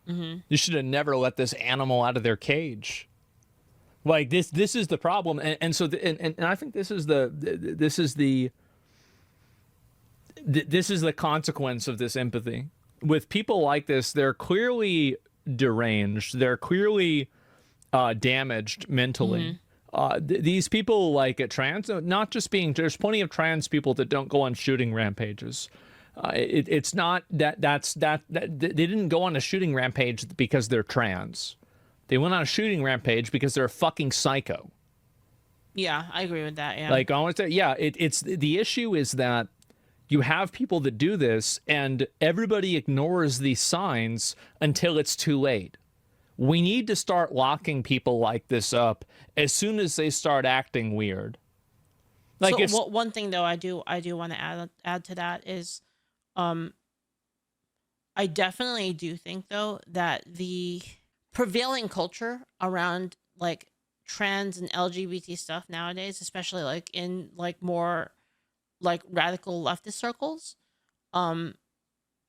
Speaker 1: You should have never let this animal out of their cage. Like this is the problem, and so and I think this is the consequence of this empathy with people like this. They're clearly deranged. They're clearly damaged mentally. These people like at trans, not just being. There's plenty of trans people that don't go on shooting rampages. It's not that they didn't go on a shooting rampage because they're trans. They went on a shooting rampage because they're a fucking psycho.
Speaker 2: Yeah, I agree with that. Yeah.
Speaker 1: Like I want to say, yeah, it's the issue is that you have people that do this and everybody ignores these signs until it's too late. We need to start locking people like this up as soon as they start acting weird. Like
Speaker 2: so one thing though, I do want to add to that is, I definitely do think though that the prevailing culture around like trans and LGBT stuff nowadays, especially like in like more like radical leftist circles,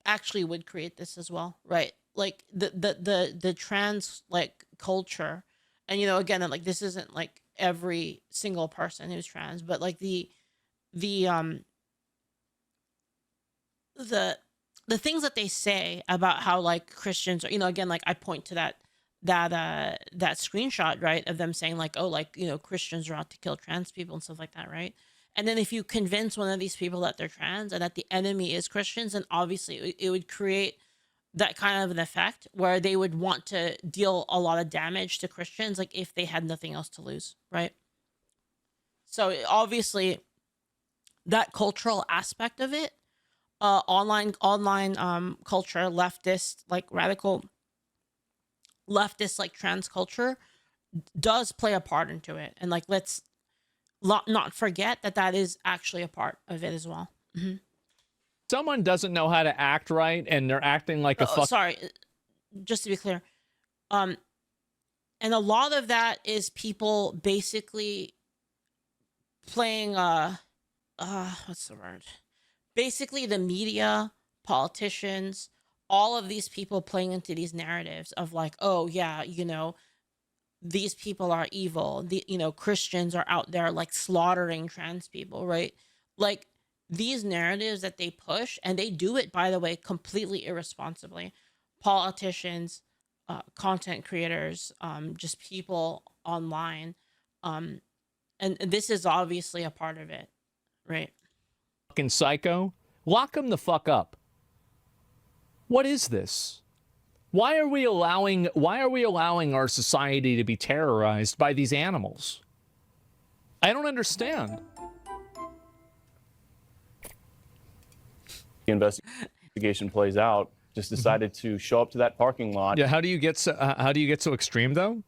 Speaker 2: actually would create this as well, right? Like the trans like culture, and again, like this isn't like every single person who's trans, but like the things that they say about how like Christians are, again, like I point to that screenshot, right, of them saying like, oh, like, Christians are out to kill trans people and stuff like that, right? And then if you convince one of these people that they're trans and that the enemy is Christians, then obviously it would create that kind of an effect where they would want to deal a lot of damage to Christians, like if they had nothing else to lose, right? So obviously that cultural aspect of it, online culture, leftist, like radical leftist, like trans culture, does play a part into it. And like, let's not forget that that is actually a part of it as well.
Speaker 1: Someone doesn't know how to act right, and they're acting like a fuck.
Speaker 2: Sorry, just to be clear, and a lot of that is people basically playing what's the word? Basically, the media, politicians, all of these people playing into these narratives of like, oh yeah, you know, these people are evil. Christians are out there like slaughtering trans people, right? Like these narratives that they push, and they do it, by the way, completely irresponsibly. Politicians, content creators, just people online, and this is obviously a part of it, right?
Speaker 1: Fucking psycho. Lock them the fuck up. What is this? Why are we allowing our society to be terrorized by these animals? I don't understand.
Speaker 9: The investigation plays out, just decided to show up to that parking lot.
Speaker 1: Yeah, how do you get so extreme though?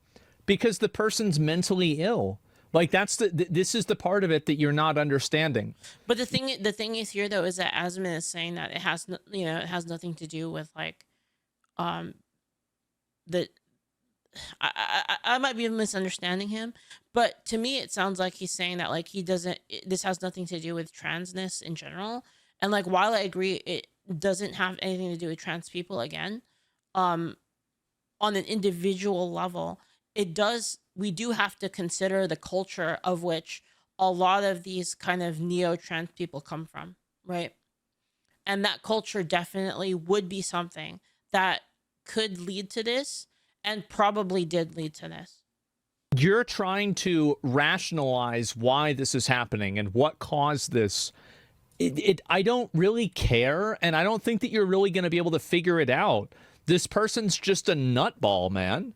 Speaker 1: Because the person's mentally ill. Like this is the part of it that you're not understanding.
Speaker 2: But the thing is here though is that Asman is saying that it has nothing to do with like that. I might be misunderstanding him, but to me it sounds like he's saying that like this has nothing to do with transness in general. And like while I agree it doesn't have anything to do with trans people, again, on an individual level, it does. We do have to consider the culture of which a lot of these kind of neo-trans people come from, right? And that culture definitely would be something that could lead to this, and probably did lead to this.
Speaker 1: You're trying to rationalize why this is happening and what caused this. I don't really care, and I don't think that you're really going to be able to figure it out. This person's just a nutball, man.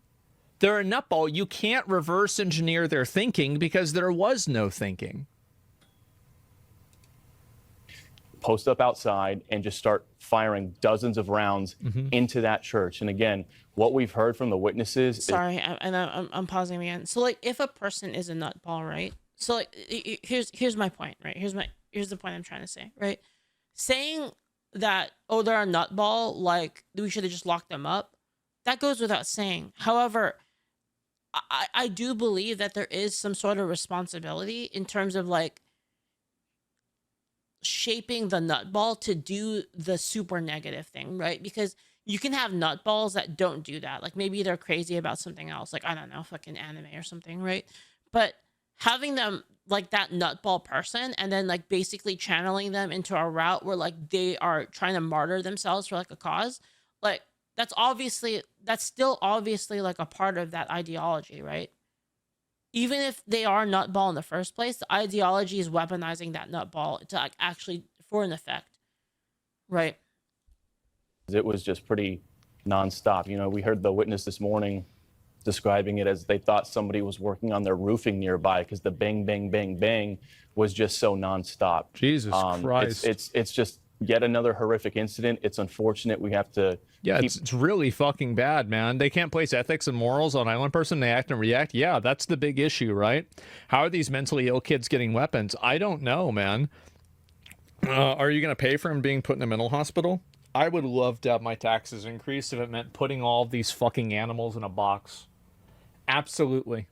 Speaker 1: They're a nutball. You can't reverse engineer their thinking because there was no thinking.
Speaker 9: Post up outside and just start firing dozens of rounds into that church. And again, what we've heard from the witnesses.
Speaker 2: I'm pausing again. So like, if a person is a nutball, right? So like, here's my point, right? Here's the point I'm trying to say, right? Saying that, oh, they're a nutball, like we should have just locked them up. That goes without saying. However, I do believe that there is some sort of responsibility in terms of like shaping the nutball to do the super negative thing, right? Because you can have nutballs that don't do that. Like maybe they're crazy about something else, like I don't know, fucking anime or something, right? But having them like that nutball person and then like basically channeling them into a route where like they are trying to martyr themselves for like a cause, like that's still obviously like a part of that ideology, right? Even if they are nutball in the first place, the ideology is weaponizing that nutball to like actually for an effect, right?
Speaker 9: It was just pretty nonstop. You know, we heard the witness this morning describing it as they thought somebody was working on their roofing nearby because the bang, bang, bang, bang was just so nonstop.
Speaker 1: Jesus Christ.
Speaker 9: It's just yet another horrific incident. It's unfortunate. We have to.
Speaker 1: Yeah, it's really fucking bad, man. They can't place ethics and morals on island person. They act and react. Yeah, that's the big issue, right? How are these mentally ill kids getting weapons? I don't know, man. Are you going to pay for him being put in a mental hospital? I would love to have my taxes increased if it meant putting all of these fucking animals in a box. Absolutely.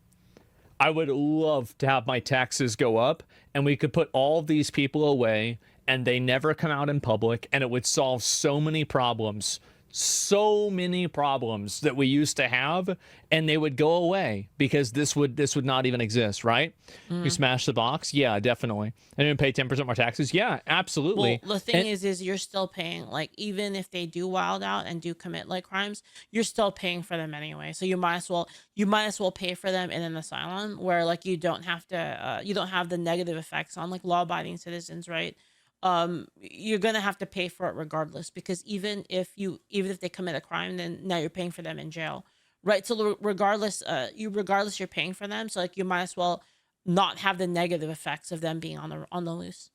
Speaker 1: I would love to have my taxes go up and we could put all of these people away and they never come out in public, and it would solve so many problems that we used to have, and they would go away because this would not even exist, right? You smash the box, yeah, definitely. And then pay 10% more taxes, yeah, absolutely.
Speaker 2: Well, the thing is you're still paying, like, even if they do wild out and do commit like crimes, you're still paying for them anyway. So you might as well pay for them in an asylum where like you don't have to you don't have the negative effects on like law-abiding citizens, right? You're gonna have to pay for it regardless, because even if they commit a crime, then now you're paying for them in jail, right? So regardless you're paying for them, so like you might as well not have the negative effects of them being on the loose.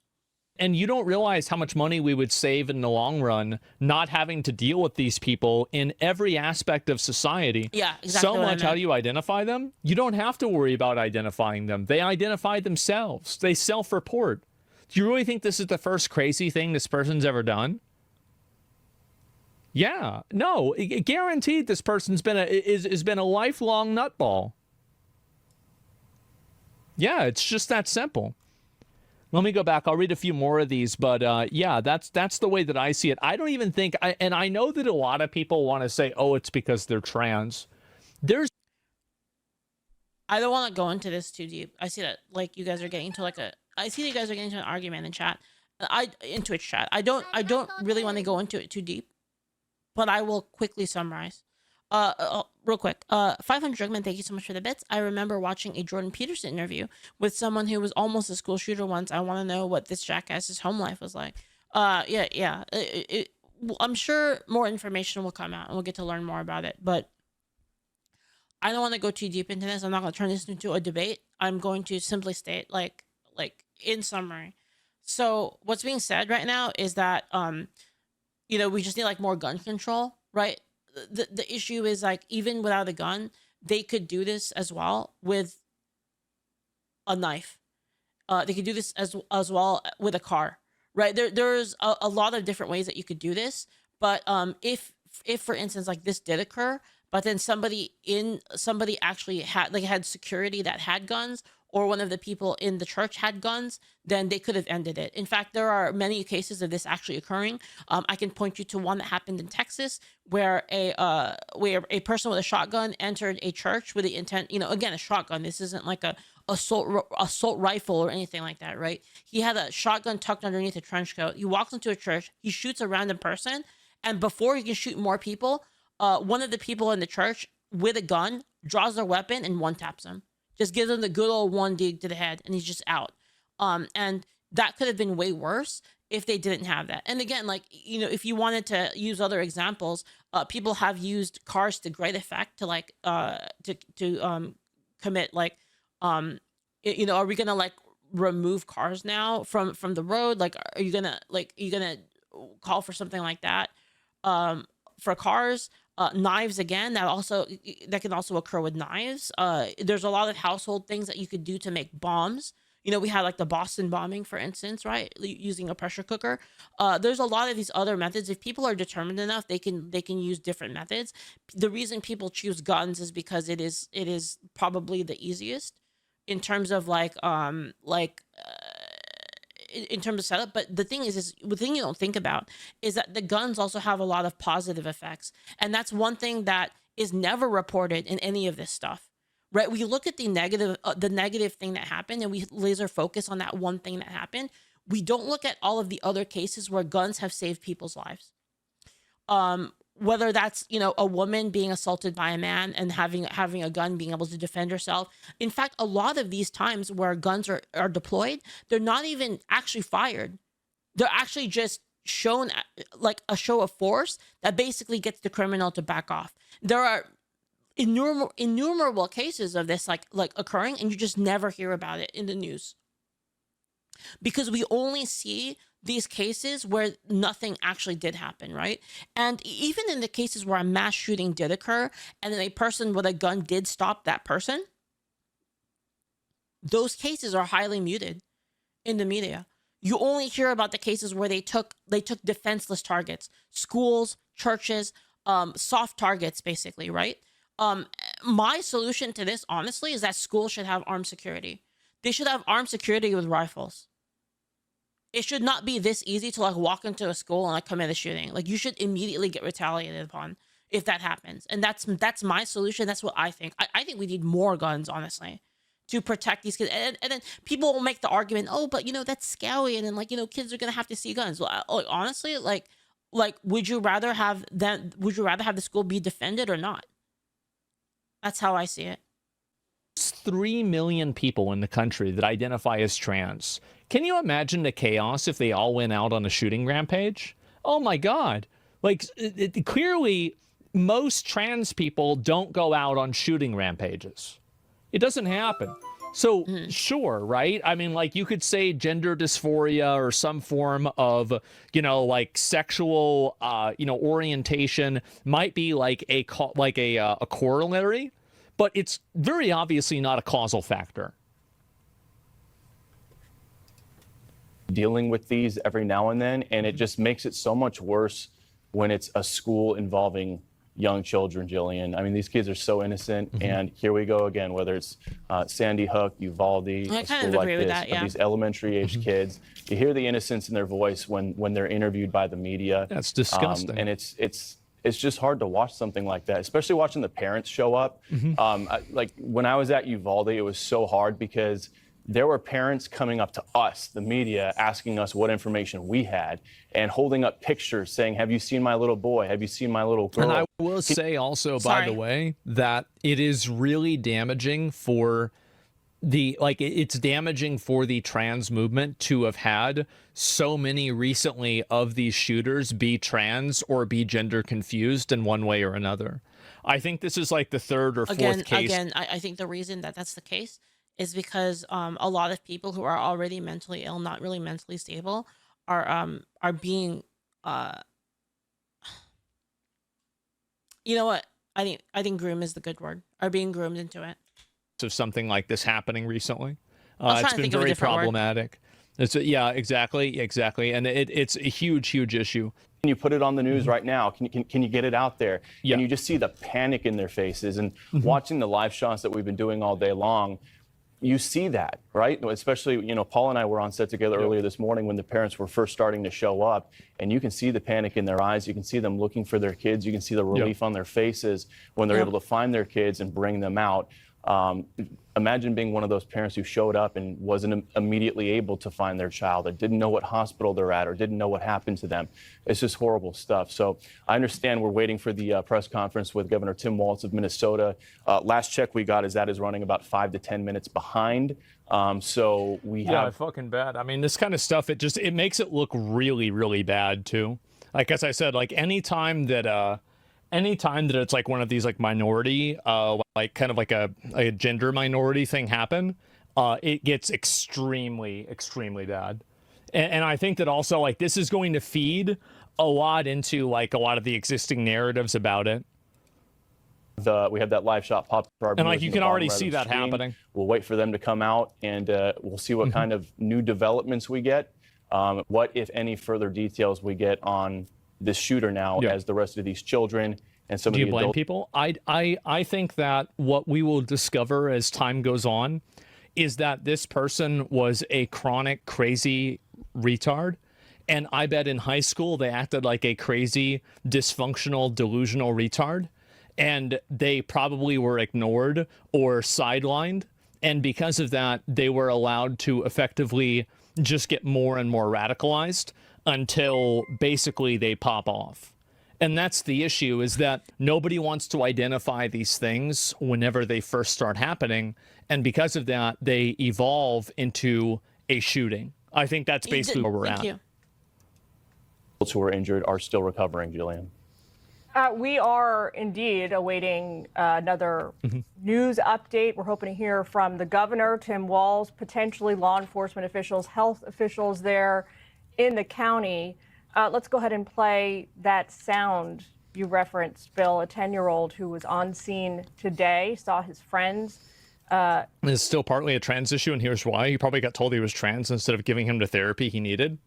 Speaker 1: And you don't realize how much money we would save in the long run not having to deal with these people in every aspect of society.
Speaker 2: Yeah, exactly.
Speaker 1: So much, how do you identify them? You don't have to worry about identifying them. They identify themselves. They self-report. Do you really think this is the first crazy thing this person's ever done? Yeah, no, guaranteed this person's been a lifelong nutball. Yeah, it's just that simple. Let me go back. I'll read a few more of these, but yeah, that's the way that I see it. I don't even think, and I know that a lot of people want to say, oh, it's because they're trans.
Speaker 2: I don't want to go into this too deep. I see that like you guys are getting into an argument in chat, in Twitch chat. I don't really want to go into it too deep, but I will quickly summarize. Real quick, 500 Drugman, thank you so much for the bits. I remember watching a Jordan Peterson interview with someone who was almost a school shooter once. I want to know what this jackass's home life was like. Yeah. I'm sure more information will come out and we'll get to learn more about it, but I don't want to go too deep into this. I'm not going to turn this into a debate. I'm going to simply state, like in summary. So what's being said right now is that, we just need like more gun control, right? The issue is like, even without a gun, they could do this as well with a knife. They could do this as well with a car, right? There's a lot of different ways that you could do this. But if for instance, like this did occur, but then somebody actually had security that had guns, or one of the people in the church had guns, then they could have ended it. In fact, there are many cases of this actually occurring. I can point you to one that happened in Texas where a person with a shotgun entered a church with the intent, again, a shotgun. This isn't like a assault rifle or anything like that, right? He had a shotgun tucked underneath a trench coat. He walks into a church, he shoots a random person, and before he can shoot more people, one of the people in the church with a gun draws their weapon and one taps him. Just gives him the good old one dig to the head, and he's just out. And that could have been way worse if they didn't have that. And again, if you wanted to use other examples, people have used cars to great effect to commit are we gonna remove cars now from the road? Are you gonna call for something like that for cars? Knives, again, that can also occur with knives. There's a lot of household things that you could do to make bombs. We had like the Boston bombing, for instance, right? Using a pressure cooker. There's a lot of these other methods. If people are determined enough, they can use different methods. The reason people choose guns is because it is probably the easiest in terms of in terms of setup. But the thing is the thing you don't think about is that the guns also have a lot of positive effects. And that's one thing that is never reported in any of this stuff, right? We look at the negative thing that happened and we laser focus on that one thing that happened. We don't look at all of the other cases where guns have saved people's lives. Whether that's, a woman being assaulted by a man and having a gun, being able to defend herself. In fact, a lot of these times where guns are deployed, they're not even actually fired. They're actually just shown like a show of force that basically gets the criminal to back off. There are innumerable cases of this like occurring, and you just never hear about it in the news. Because we only see these cases where nothing actually did happen, right? And even in the cases where a mass shooting did occur and then a person with a gun did stop that person, those cases are highly muted in the media. You only hear about the cases where they took defenseless targets, schools, churches, soft targets, basically, right? My solution to this, honestly, is that schools should have armed security. They should have armed security with rifles. It should not be this easy to walk into a school and commit a shooting. You should immediately get retaliated upon if that happens. And that's my solution. That's what I think. I think we need more guns, honestly, to protect these kids. And then people will make the argument, oh, but that's scary. And then kids are gonna have to see guns. Well, honestly, would you rather have the school be defended or not? That's how I see it.
Speaker 1: 3 million people in the country that identify as trans. Can you imagine the chaos if they all went out on a shooting rampage? Oh my God. Clearly, most trans people don't go out on shooting rampages. It doesn't happen. So sure, right? I mean, like you could say gender dysphoria or some form of, like sexual, orientation might be like a corollary, but it's very obviously not a causal factor.
Speaker 9: Dealing with these every now and then, and it just makes it so much worse when it's a school involving young children, Jillian. I mean, these kids are so innocent, and here we go again, whether it's Sandy Hook, Uvalde,
Speaker 2: I
Speaker 9: a
Speaker 2: kind
Speaker 9: school
Speaker 2: of
Speaker 9: like
Speaker 2: agree
Speaker 9: this,
Speaker 2: with that, yeah.
Speaker 9: these elementary age kids, you hear the innocence in their voice when they're interviewed by the media.
Speaker 1: That's disgusting.
Speaker 9: And it's just hard to watch something like that, especially watching the parents show up. Like when I was at Uvalde, it was so hard because there were parents coming up to us, the media, asking us what information we had and holding up pictures saying, have you seen my little boy? Have you seen my little girl?
Speaker 1: And I will say also, by the way, that it is really damaging for it's damaging for the trans movement to have had so many recently of these shooters be trans or be gender confused in one way or another. I think this is like the third or fourth case.
Speaker 2: Again, I think the reason that that's the case is because a lot of people who are already mentally ill, not really mentally stable, are being you know what? I think groom is the good word. Are being groomed into it.
Speaker 1: Of something like this happening recently.
Speaker 2: It's
Speaker 1: been very problematic. Exactly. And it's a huge issue.
Speaker 9: Can you put it on the news right now? Can you get it out there?
Speaker 1: Yeah.
Speaker 9: And you just see the panic in their faces. And watching the live shots that we've been doing all day long, you see that, right? Especially, Paul and I were on set together earlier this morning when the parents were first starting to show up, and you can see the panic in their eyes. You can see them looking for their kids. You can see the relief on their faces when they're able to find their kids and bring them out. Imagine being one of those parents who showed up and wasn't immediately able to find their child, or didn't know what hospital they're at, or didn't know what happened to them. It's just horrible stuff. So I understand we're waiting for the press conference with Governor Tim Walz of Minnesota. Last check we got is that is running about 5 to 10 minutes behind. So we have
Speaker 1: fucking bad. I mean, this kind of stuff, it makes it look really, really bad too. Like, as I said, like anytime that it's like one of these like minority, like kind of like a gender minority thing happen, it gets extremely, extremely bad. And I think that also like this is going to feed a lot into like a lot of the existing narratives about it.
Speaker 9: We have that live shot pop up.
Speaker 1: And like you can already see that happening.
Speaker 9: We'll wait for them to come out, and we'll see what kind of new developments we get. What, if any, further details we get on this shooter now as the rest of these children and some of the adults. Do you blame
Speaker 1: people? I think that what we will discover as time goes on is that this person was a chronic, crazy retard. And I bet in high school they acted like a crazy, dysfunctional, delusional retard. And they probably were ignored or sidelined. And because of that, they were allowed to effectively just get more and more radicalized until basically they pop off. And that's the issue, is that nobody wants to identify these things whenever they first start happening. And because of that, they evolve into a shooting. I think that's basically where we're at.
Speaker 2: Thank you.
Speaker 9: Those who are injured are still recovering, Jillian.
Speaker 5: We are indeed awaiting another news update. We're hoping to hear from the governor, Tim Walz, potentially law enforcement officials, health officials there in the county. Let's go ahead and play that sound you referenced, Bill, a 10-year-old who was on scene today, saw his friends.
Speaker 1: It's still partly a trans issue, and here's why. He probably got told he was trans instead of giving him the therapy he needed.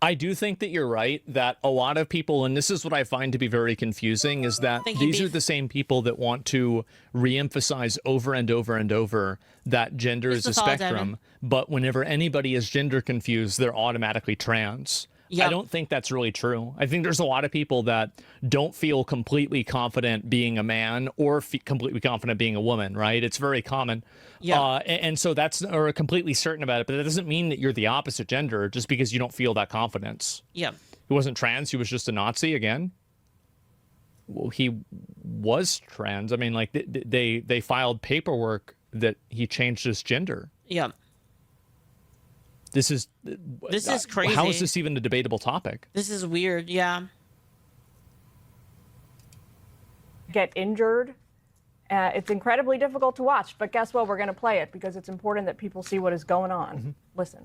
Speaker 1: I do think that you're right, that a lot of people, and this is what I find to be very confusing, is that these are the same people that want to reemphasize over and over and over that gender is a spectrum, but whenever anybody is gender confused, they're automatically trans. Yep. I don't think that's really true. I think there's a lot of people that don't feel completely confident being a man or completely confident being a woman, right? It's very common. Yeah. And so or completely certain about it, but that doesn't mean that you're the opposite gender just because you don't feel that confidence.
Speaker 2: Yeah.
Speaker 1: He wasn't trans. He was just a Nazi again. Well, he was trans. I mean, like they filed paperwork that he changed his gender.
Speaker 2: Yeah.
Speaker 1: This is
Speaker 2: crazy.
Speaker 1: How is this even a debatable topic?
Speaker 2: This is weird. Yeah.
Speaker 5: Get injured It's incredibly difficult to watch, but guess what? We're going to play it because it's important that people see what is going on. Listen.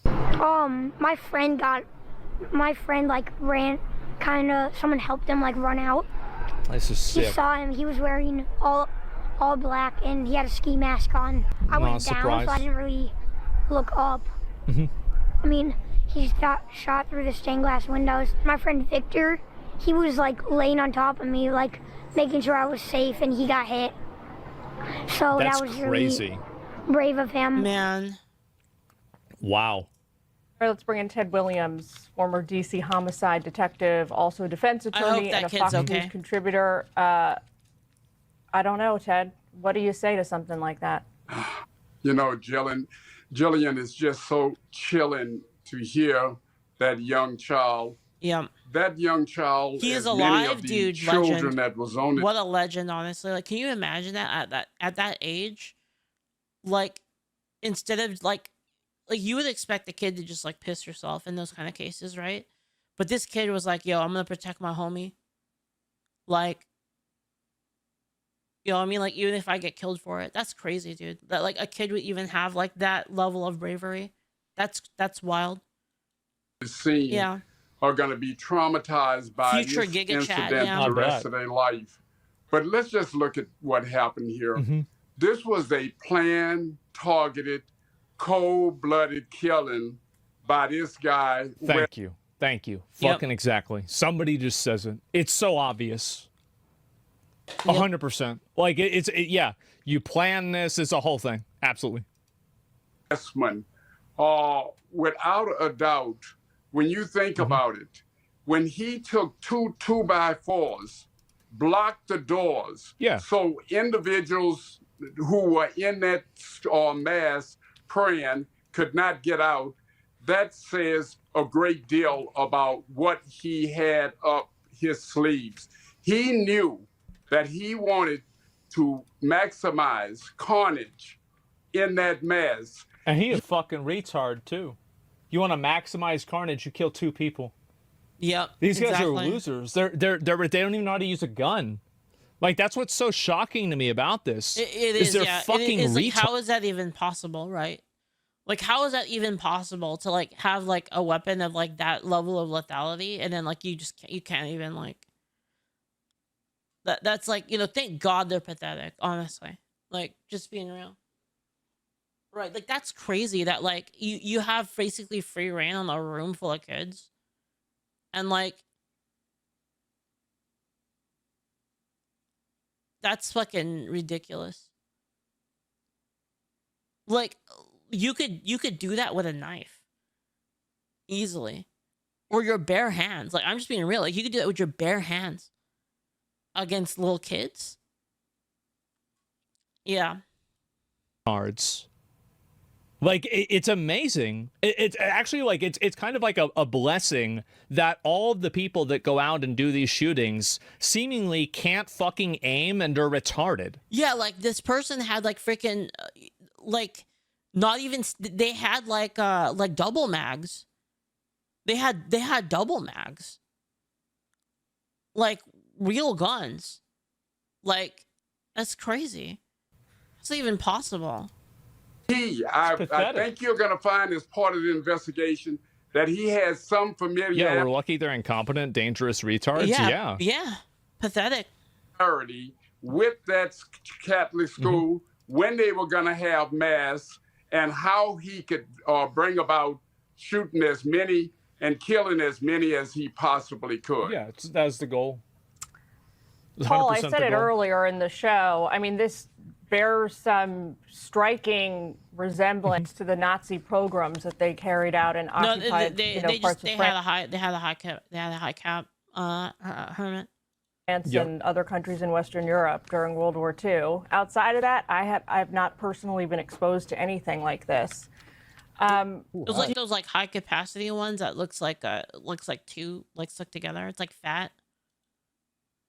Speaker 10: My friend like ran, someone helped him like run out.
Speaker 1: This is sick.
Speaker 10: He saw him. He was wearing all black and he had a ski mask on. I went down, so I didn't really look up. I mean, he got shot through the stained glass windows. My friend Victor, he was like laying on top of me, like making sure I was safe, and he got hit. So
Speaker 1: That's
Speaker 10: that was
Speaker 1: crazy.
Speaker 10: Really brave of him.
Speaker 2: Man.
Speaker 1: Wow.
Speaker 5: All right, let's bring in Ted Williams, former DC homicide detective, also defense attorney and a Fox News contributor. I don't know, Ted. What do you say to something like that?
Speaker 11: You know, Jillian is just so chilling to hear that young child.
Speaker 2: Yeah.
Speaker 11: That young child.
Speaker 2: He is
Speaker 11: alive,
Speaker 2: dude.
Speaker 11: Children
Speaker 2: Legend.
Speaker 11: that was on it.
Speaker 2: What a legend, honestly. Like, can you imagine that at that age? Like, instead of like you would expect the kid to just like piss yourself in those kind of cases, right? But this kid was like, "Yo, I'm gonna protect my homie." Like, you know what I mean? Like, even if I get killed for it, that's crazy, dude. That like a kid would even have like that level of bravery. That's wild.
Speaker 11: The scene.
Speaker 2: Yeah.
Speaker 11: Are going to be traumatized by
Speaker 2: Future
Speaker 11: this
Speaker 2: Giga
Speaker 11: incident
Speaker 2: Chat, yeah.
Speaker 11: the rest of their life. But let's just look at what happened here. This was a planned, targeted, cold-blooded killing by this guy.
Speaker 1: Thank you. Fucking exactly. Somebody just says it. It's so obvious. 100%. Like yeah. You plan this. It's a whole thing. Absolutely.
Speaker 11: Westman, without a doubt. When you think about it, when he took two 2x4s, blocked the doors, so individuals who were in that mass praying could not get out, that says a great deal about what he had up his sleeves. He knew that he wanted to maximize carnage in that mass.
Speaker 1: And he a fucking retard, too. You want to maximize carnage, you kill 2 people.
Speaker 2: Yep.
Speaker 1: These guys are losers. They don't even know how to use a gun. Like, that's what's so shocking to me about this.
Speaker 2: It is,
Speaker 1: they're
Speaker 2: yeah.
Speaker 1: fucking
Speaker 2: it is, like,
Speaker 1: retards.
Speaker 2: how is that even possible, right? Like, how is that even possible to like have like a weapon of like that level of lethality, and then like you can't even like that's like, you know, thank God they're pathetic, honestly. Like, just being real. Right, like that's crazy that like you have basically free reign on a room full of kids, and like that's fucking ridiculous. Like you could do that with a knife easily, or your bare hands. Like, I'm just being real. Like, you could do that with your bare hands against little kids. Yeah.
Speaker 1: Cards. Like, it's amazing. It's actually like it's kind of like a blessing that all of the people that go out and do these shootings seemingly can't fucking aim and are retarded.
Speaker 2: Yeah, like this person had like freaking like not even, they had like double mags. They had double mags. Like real guns. Like, that's crazy. It's not even possible.
Speaker 11: I think you're going to find as part of the investigation that he has some familiarity.
Speaker 1: Yeah, we're lucky they're incompetent, dangerous retards.
Speaker 2: Yeah. Pathetic.
Speaker 11: With that Catholic school, when they were going to have mass, and how he could bring about shooting as many and killing as many as he possibly could.
Speaker 1: Yeah, that's the goal.
Speaker 5: Paul, I said it earlier in the show. I mean, this bears some striking resemblance to the Nazi pogroms that they carried out in occupied parts of France.
Speaker 2: They had a high cap, Hermit.
Speaker 5: And other countries in Western Europe during World War II. Outside of that, I have not personally been exposed to anything like this.
Speaker 2: Those like those like high capacity ones that looks like two like stuck together. It's like fat.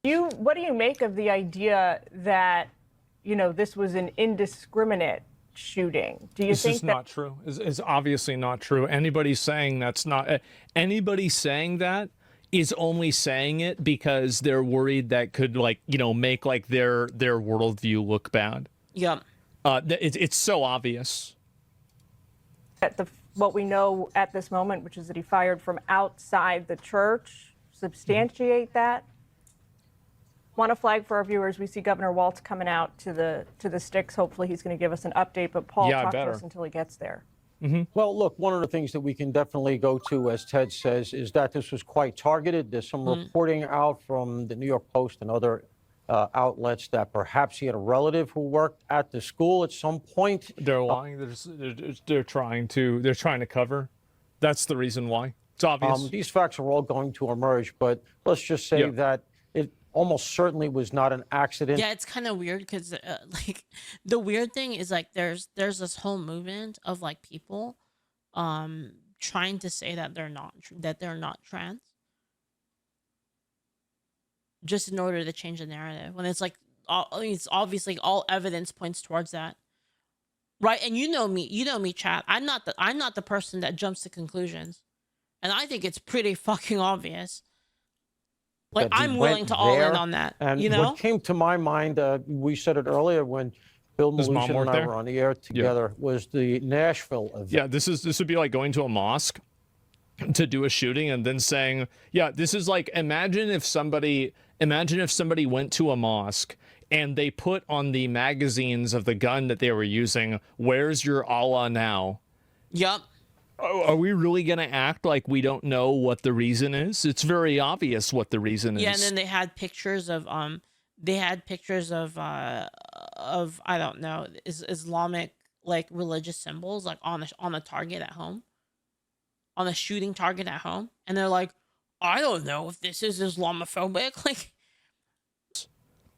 Speaker 5: What do you make of the idea that, you know, this was an indiscriminate shooting? Do you think
Speaker 1: this is not true? It's obviously not true. Anybody saying that is only saying it because they're worried that could, like, you know, make like their worldview look bad.
Speaker 2: Yep.
Speaker 1: It's so obvious.
Speaker 5: What we know at this moment, which is that he fired from outside the church, substantiate that. Want to flag for our viewers, we see Governor Walz coming out to the sticks. Hopefully he's going to give us an update, but Paul, talk to us until he gets there.
Speaker 6: Well, look, one of the things that we can definitely go to, as Ted says, is that this was quite targeted. There's some reporting out from the New York Post and other outlets that perhaps he had a relative who worked at the school at some point.
Speaker 1: They're lying. They're trying to cover. That's the reason why. It's obvious.
Speaker 6: These facts are all going to emerge, but let's just say that it almost certainly was not an accident.
Speaker 2: Yeah, it's kind of weird because like the weird thing is like there's this whole movement of like people trying to say that they're not trans, just in order to change the narrative, when it's like it's obviously all evidence points towards that, right? And you know me, chat. I'm not the person that jumps to conclusions, and I think it's pretty fucking obvious. Like, I'm willing to all in on that.
Speaker 6: And
Speaker 2: you know,
Speaker 6: what came to my mind, we said it earlier when Bill Malusian and I were on the air together, was the Nashville event.
Speaker 1: Yeah, this would be like going to a mosque to do a shooting and then saying, yeah, this is like, imagine if somebody went to a mosque and they put on the magazines of the gun that they were using, "Where's your Allah now?"
Speaker 2: Yep.
Speaker 1: Are we really going to act like we don't know what the reason is? It's very obvious what the reason is.
Speaker 2: Yeah, and then they had pictures of I don't know, Islamic like religious symbols like on a target at home. On a shooting target at home, and they're like, I don't know if this is Islamophobic. Like,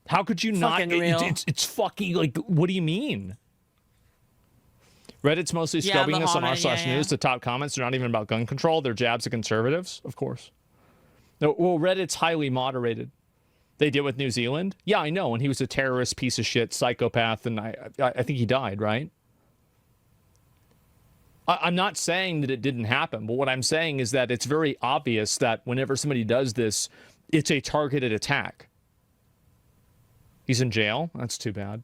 Speaker 1: how could you not? It's fucking like, what do you mean? Reddit's mostly scrubbing this on r/news. The top comments are not even about gun control. They're jabs at conservatives, of course. No, well, Reddit's highly moderated. They did with New Zealand. Yeah, I know. And he was a terrorist piece of shit, psychopath, and I think he died, right? I'm not saying that it didn't happen, but what I'm saying is that it's very obvious that whenever somebody does this, it's a targeted attack. He's in jail. That's too bad.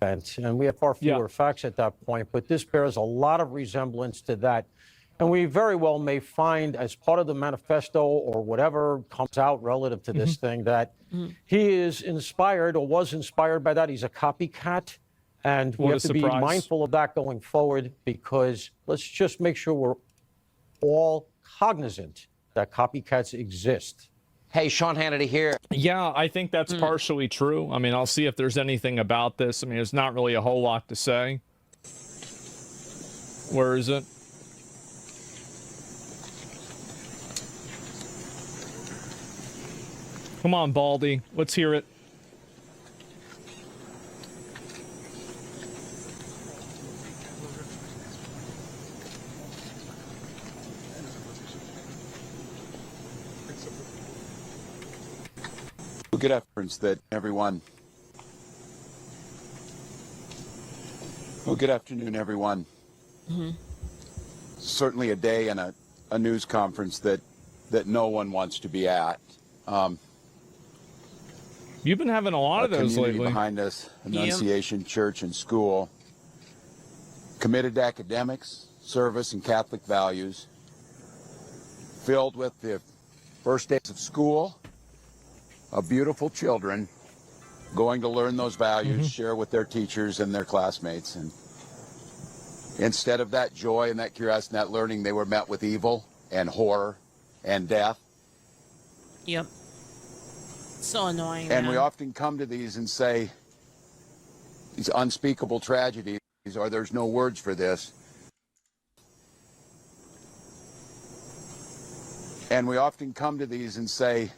Speaker 6: And we have far fewer facts at that point, but this bears a lot of resemblance to that. And we very well may find, as part of the manifesto or whatever comes out relative to this thing, that he is inspired or was inspired by that. He's a copycat. And we have to be mindful of that going forward, because let's just make sure we're all cognizant that copycats exist.
Speaker 12: Hey, Sean Hannity here.
Speaker 1: Yeah, I think that's partially true. I mean, I'll see if there's anything about this. I mean, there's not really a whole lot to say. Where is it? Come on, Baldy. Let's hear it.
Speaker 13: Good afternoon, that everyone. Well, good afternoon, everyone. Certainly a day and a news conference that no one wants to be at.
Speaker 1: You've been having a lot of those lately.
Speaker 13: Behind us, Annunciation Church and School, committed to academics, service, and Catholic values, filled with the first days of school, of beautiful children going to learn those values, share with their teachers and their classmates. And instead of that joy and that curiosity and that learning, they were met with evil and horror and death.
Speaker 2: Yep. So annoying.
Speaker 13: And we often come to these and say, these unspeakable tragedies, or there's no words for this. And we often come to these and say,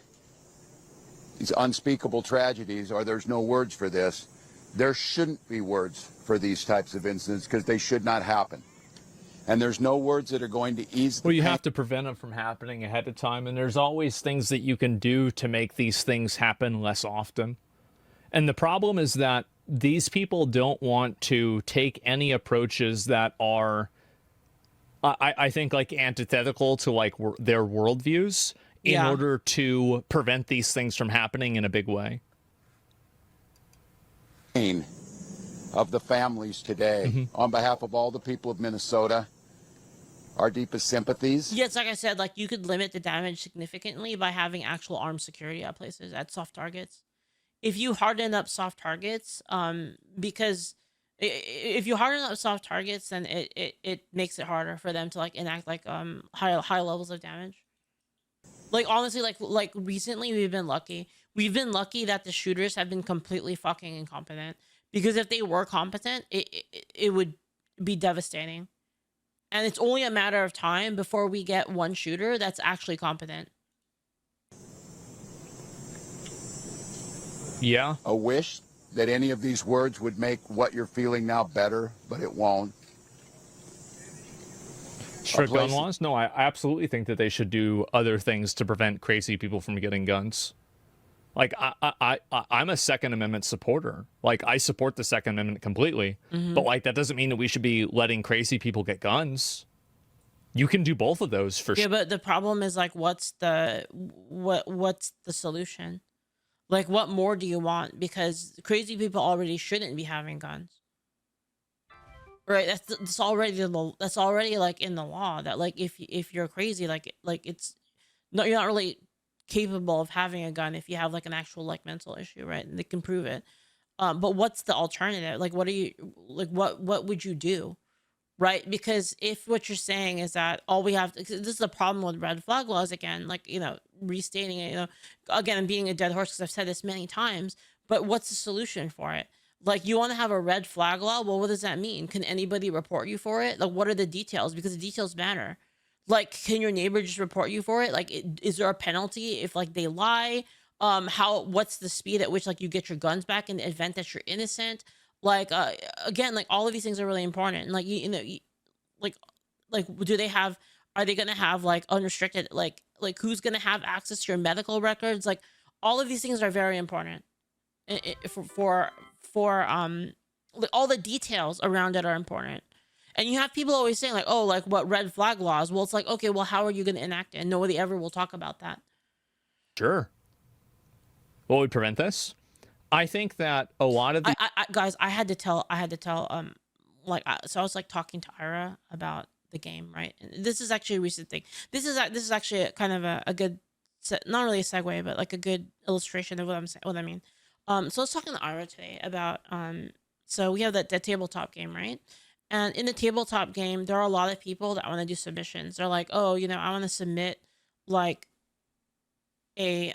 Speaker 13: these unspeakable tragedies, or there's no words for this. There shouldn't be words for these types of incidents, because they should not happen. And there's no words that are going to ease the
Speaker 1: Well, you have to prevent them from happening ahead of time, and there's always things that you can do to make these things happen less often. And the problem is that these people don't want to take any approaches that are, I think, like antithetical to like their worldviews. in order to prevent these things from happening in a big way.
Speaker 13: Of the families today, on behalf of all the people of Minnesota, our deepest sympathies.
Speaker 2: Yes, like I said, like you could limit the damage significantly by having actual armed security at places, at soft targets. If you harden up soft targets, because if you harden up soft targets, then it makes it harder for them to like enact like high levels of damage. Like honestly, like recently we've been lucky. We've been lucky that the shooters have been completely fucking incompetent. Because if they were competent, it would be devastating. And it's only a matter of time before we get one shooter that's actually competent.
Speaker 1: Yeah.
Speaker 13: A wish that any of these words would make what you're feeling now better, but it won't.
Speaker 1: Strict gun laws? No, I absolutely think that they should do other things to prevent crazy people from getting guns. Like, I'm a Second Amendment supporter. Like, I support the Second Amendment completely. But, like, that doesn't mean that we should be letting crazy people get guns. You can do both of those for sure.
Speaker 2: Yeah, but the problem is, like, what's the solution? Like, what more do you want? Because crazy people already shouldn't be having guns. Right? That's already, like, in the law. That, like, if you're crazy, like it's... No, you're not really capable of having a gun if you have like an actual like mental issue, right? And they can prove it. But what's the alternative? Like, what are you like? What would you do, right? Because if what you're saying is that all we have, this is the problem with red flag laws again. Like, you know, restating it. You know, again, I'm being a dead horse because I've said this many times. But what's the solution for it? Like, you want to have a red flag law? Well, what does that mean? Can anybody report you for it? Like, what are the details? Because the details matter. Like, can your neighbor just report you for it? Like, is there a penalty if like they lie? What's the speed at which like you get your guns back in the event that you're innocent? Like, again, like all of these things are really important. And like, you know, like do they have? Are they gonna have like unrestricted? Like who's gonna have access to your medical records? Like, all of these things are very important. For like, all the details around it are important. And you have people always saying like, oh, like what red flag laws? Well, it's like, okay, well, how are you going to enact it? And nobody ever will talk about that.
Speaker 1: Sure. What would prevent this? I think that a lot of the
Speaker 2: guys, I had to tell, so I was like talking to Ira about the game, right? And this is actually a recent thing. This is actually a kind of a good, not really a segue, but like a good illustration of what I'm saying. What I mean. So I was talking to Ira today about so we have that tabletop game, right? And in the tabletop game, there are a lot of people that want to do submissions. They're like, oh, you know, I want to submit like a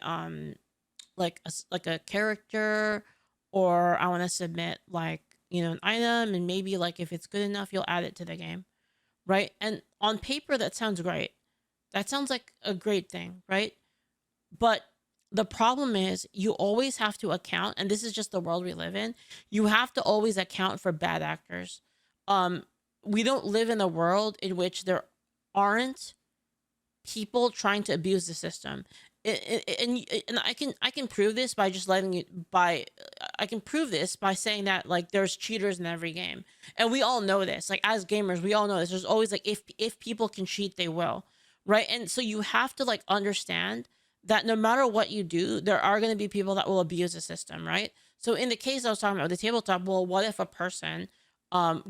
Speaker 2: character, or I want to submit like, you know, an item, and maybe like if it's good enough, you'll add it to the game, right? And on paper, that sounds great. That sounds like a great thing, right? But the problem is you always have to account, and this is just the world we live in, you have to always account for bad actors. We don't live in a world in which there aren't people trying to abuse the system. And I can prove this by just I can prove this by saying that like there's cheaters in every game. And we all know this. Like, as gamers, we all know this. There's always like, if people can cheat, they will. Right? And so you have to like understand that no matter what you do, there are going to be people that will abuse the system, right? So in the case I was talking about the tabletop, well, what if a person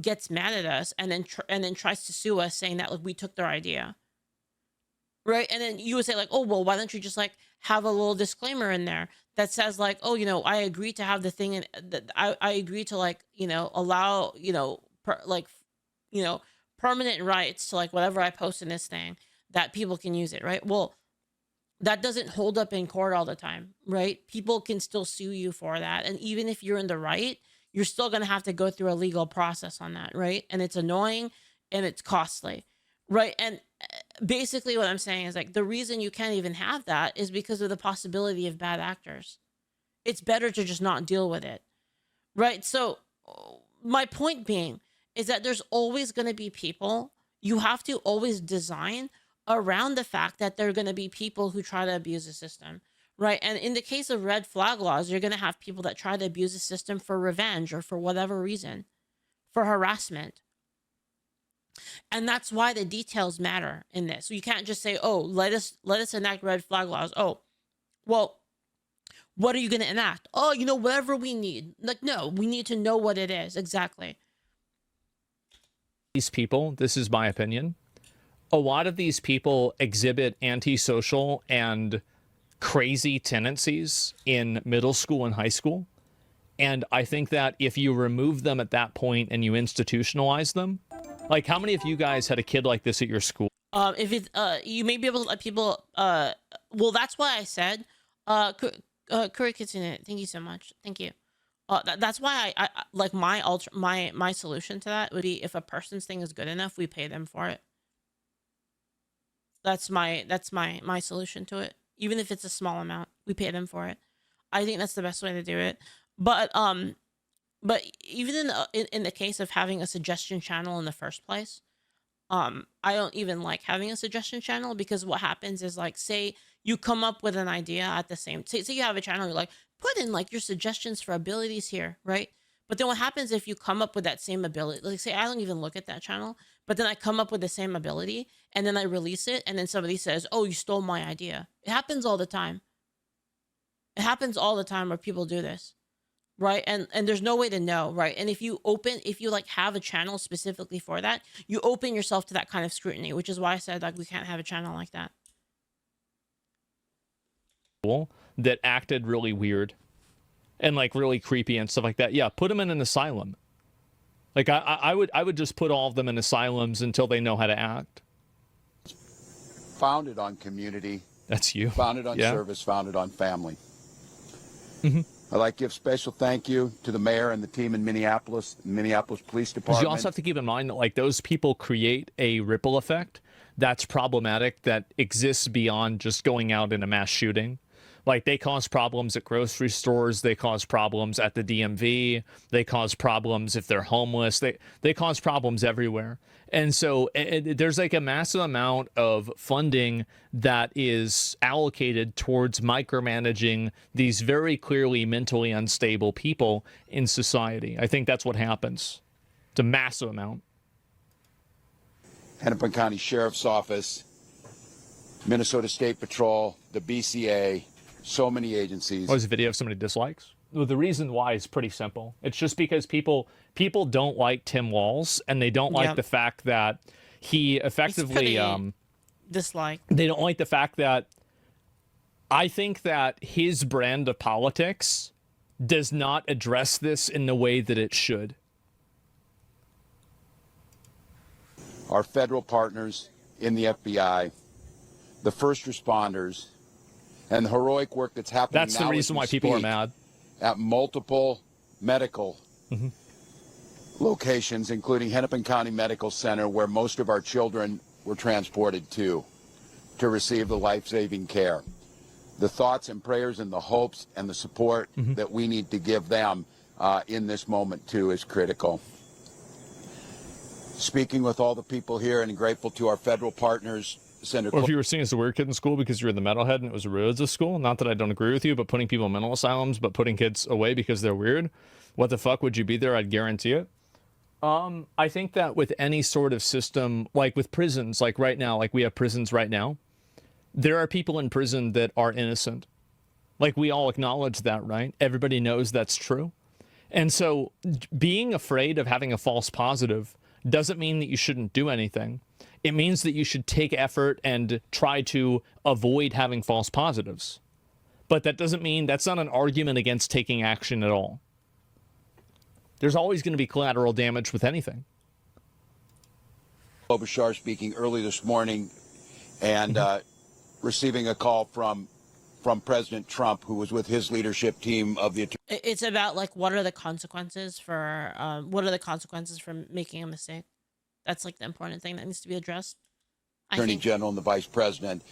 Speaker 2: gets mad at us and then tries to sue us, saying that like we took their idea, right? And then you would say like, oh, well, why don't you just like have a little disclaimer in there that says like, oh, you know, I agree to have the thing, and that I agree to like, you know, allow, you know, permanent rights to like whatever I post in this thing, that people can use it, right? Well, that doesn't hold up in court all the time, right? People can still sue you for that, and even if you're in the right, you're still going to have to go through a legal process on that, right? And it's annoying and it's costly, right? And basically what I'm saying is like the reason you can't even have that is because of the possibility of bad actors. It's better to just not deal with it, right? So my point being is that there's always going to be people. You have to always design around the fact that there are going to be people who try to abuse the system. Right. And in the case of red flag laws, you're going to have people that try to abuse the system for revenge or for whatever reason, for harassment. And that's why the details matter in this. So you can't just say, oh, let us enact red flag laws. Oh, well, what are you going to enact? Oh, you know, whatever we need. Like, no, we need to know what it is. Exactly.
Speaker 1: These people, this is my opinion, a lot of these people exhibit antisocial and crazy tendencies in middle school and high school. And I think that if you remove them at that point and you institutionalize them, like how many of you guys had a kid like this at your school?
Speaker 2: If it's, you may be able to let people, well, that's why I said, Curry Kitsune, thank you so much. Thank you. That's why I like my solution to that would be if a person's thing is good enough, we pay them for it. That's my solution to it. Even if it's a small amount, we pay them for it. I think that's the best way to do it. But even in the case of having a suggestion channel in the first place, I don't even like having a suggestion channel, because what happens is, like, say you come up with an idea at the same, say you have a channel, you're like, put in like your suggestions for abilities here, right? But then what happens if you come up with that same ability, like say I don't even look at that channel, but then I come up with the same ability and then I release it and then somebody says, oh, you stole my idea. It happens all the time. It happens all the time where people do this, right? And there's no way to know, right? And if you like have a channel specifically for that, you open yourself to that kind of scrutiny, which is why I said like we can't have a channel like that.
Speaker 1: That acted really weird and like really creepy and stuff like that. Yeah, put them in an asylum. Like I would just put all of them in asylums until they know how to act.
Speaker 13: Founded on community.
Speaker 1: That's you.
Speaker 13: Founded on service, founded on family. I'd like to give special thank you to the mayor and the team in Minneapolis Police Department.
Speaker 1: You also have to keep in mind that like those people create a ripple effect that's problematic, that exists beyond just going out in a mass shooting. Like they cause problems at grocery stores, they cause problems at the DMV, they cause problems if they're homeless, they cause problems everywhere. And so there's like a massive amount of funding that is allocated towards micromanaging these very clearly mentally unstable people in society. I think that's what happens. It's a massive amount.
Speaker 13: Hennepin County Sheriff's Office, Minnesota State Patrol, the BCA, so many agencies.
Speaker 1: Oh, there's a video of somebody dislikes? Well, the reason why is pretty simple. It's just because people don't like Tim Walz, and they don't like the fact that he effectively
Speaker 2: dislike.
Speaker 1: They don't like the fact that I think that his brand of politics does not address this in the way that it should.
Speaker 13: Our federal partners in the FBI, the first responders, and the heroic work that's happening now.
Speaker 1: That's the reason why people are mad.
Speaker 13: At multiple medical locations, including Hennepin County Medical Center, where most of our children were transported to receive the life-saving care. The thoughts and prayers and the hopes and the support that we need to give them in this moment, too, is critical. Speaking with all the people here and grateful to our federal partners, Senator.
Speaker 1: Or if you were seen as a weird kid in school because you were the metalhead and it was a religious school, not that I don't agree with you, but putting people in mental asylums, but putting kids away because they're weird, what the fuck would you be there? I'd guarantee it. I think that with any sort of system, like with prisons, like right now, like we have prisons right now, there are people in prison that are innocent. Like we all acknowledge that, right? Everybody knows that's true. And so being afraid of having a false positive doesn't mean that you shouldn't do anything. It means that you should take effort and try to avoid having false positives. But that doesn't mean, that's not an argument against taking action at all. There's always going to be collateral damage with anything.
Speaker 13: Klobuchar speaking early this morning and receiving a call from President Trump, who was with his leadership team of the...
Speaker 2: It's about like what are the consequences for making a mistake. That's like the important thing that needs to be addressed.
Speaker 13: Attorney General and the Vice President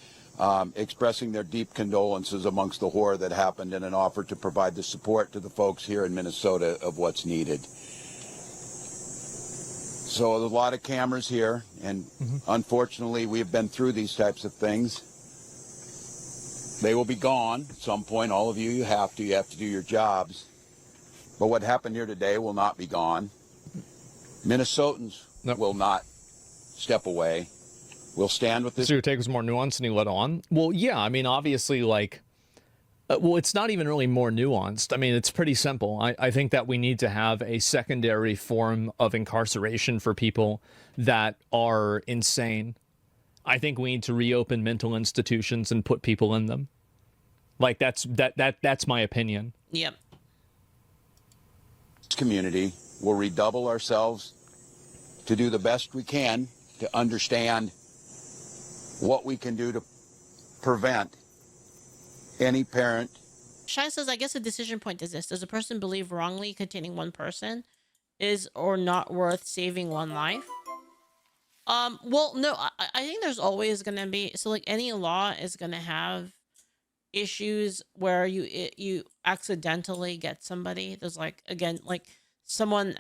Speaker 13: expressing their deep condolences amongst the horror that happened and an offer to provide the support to the folks here in Minnesota of what's needed. So there's a lot of cameras here, and unfortunately we have been through these types of things. They will be gone at some point. All of you, you have to do your jobs. But what happened here today will not be gone. Minnesotans will not step away. We'll stand with this.
Speaker 1: So your take was more nuanced and you let on? Well, yeah, I mean, obviously, like, well, it's not even really more nuanced. I mean, it's pretty simple. I think that we need to have a secondary form of incarceration for people that are insane. I think we need to reopen mental institutions and put people in them. Like, that's my opinion.
Speaker 2: Yep.
Speaker 13: Community will redouble ourselves to do the best we can to understand what we can do to prevent any parent.
Speaker 2: Shai says, I guess a decision point is this. Does a person believe wrongly containing one person is or not worth saving one life? Well, no, I think there's always going to be, so like any law is going to have issues where you accidentally get somebody. There's like, again, like somebody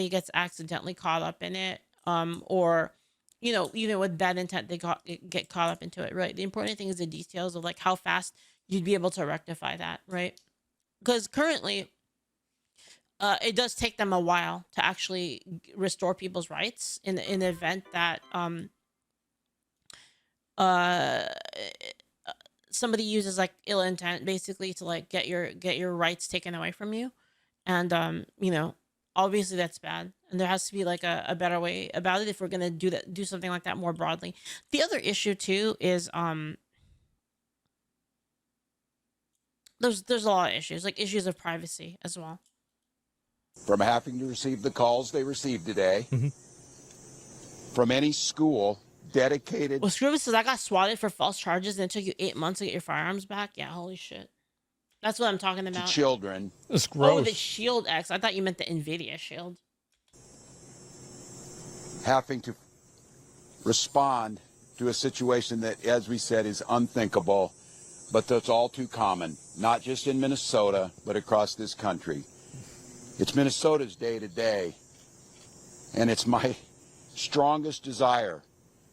Speaker 2: gets accidentally caught up in it, or, even with bad intent, they get caught up into it, right? The important thing is the details of like how fast you'd be able to rectify that, right? Because currently, it does take them a while to actually restore people's rights in the event that somebody uses like ill intent basically to like get your rights taken away from you, and obviously that's bad, and there has to be like a better way about it if we're gonna do something like that more broadly. The other issue too is there's a lot of issues, like issues of privacy as well.
Speaker 13: From having to receive the calls they received today, from any school dedicated.
Speaker 2: Well, Scribble says, I got swatted for false charges and it took you 8 months to get your firearms back. Yeah, holy shit. That's what I'm talking about.
Speaker 13: To children.
Speaker 1: That's gross.
Speaker 2: Oh, the Shield X. I thought you meant the NVIDIA Shield.
Speaker 13: Having to respond to a situation that, as we said, is unthinkable, but that's all too common, not just in Minnesota, but across this country. It's Minnesota's day to day, and it's my strongest desire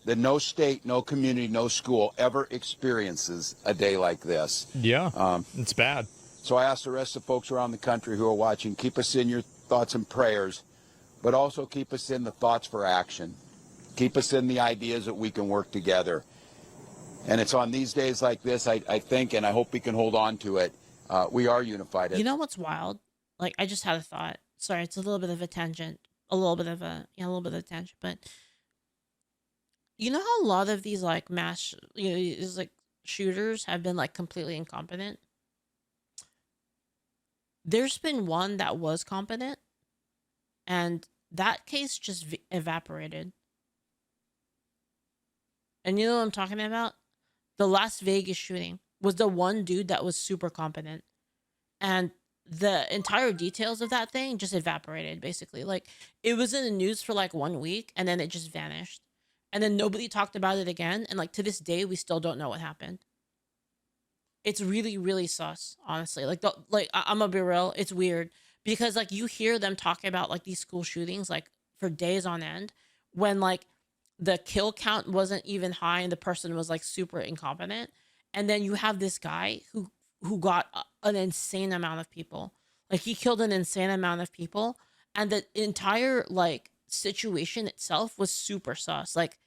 Speaker 13: that no state, no community, no school ever experiences a day like this.
Speaker 1: Yeah, it's bad.
Speaker 13: So I ask the rest of the folks around the country who are watching, keep us in your thoughts and prayers, but also keep us in the thoughts for action. Keep us in the ideas that we can work together. And it's on these days like this, I think, and I hope we can hold on to it. We are unified.
Speaker 2: You know what's wild? Like, I just had a thought. Sorry, it's a little bit of a tangent. A little bit of a tangent. But you know how a lot of these, like, mass, these, like, shooters have been, like, completely incompetent? There's been one that was competent, and that case just evaporated. And you know what I'm talking about? The Las Vegas shooting was the one dude that was super competent. And the entire details of that thing just evaporated, basically. Like, it was in the news for like 1 week, and then it just vanished. And then nobody talked about it again. And like, to this day, we still don't know what happened. It's really, really sus, honestly. Like, I'm gonna be real. It's weird because like you hear them talk about like these school shootings like for days on end, when like the kill count wasn't even high and the person was like super incompetent. And then you have this guy who got an insane amount of people. Like, he killed an insane amount of people, and the entire like situation itself was super sus. Like,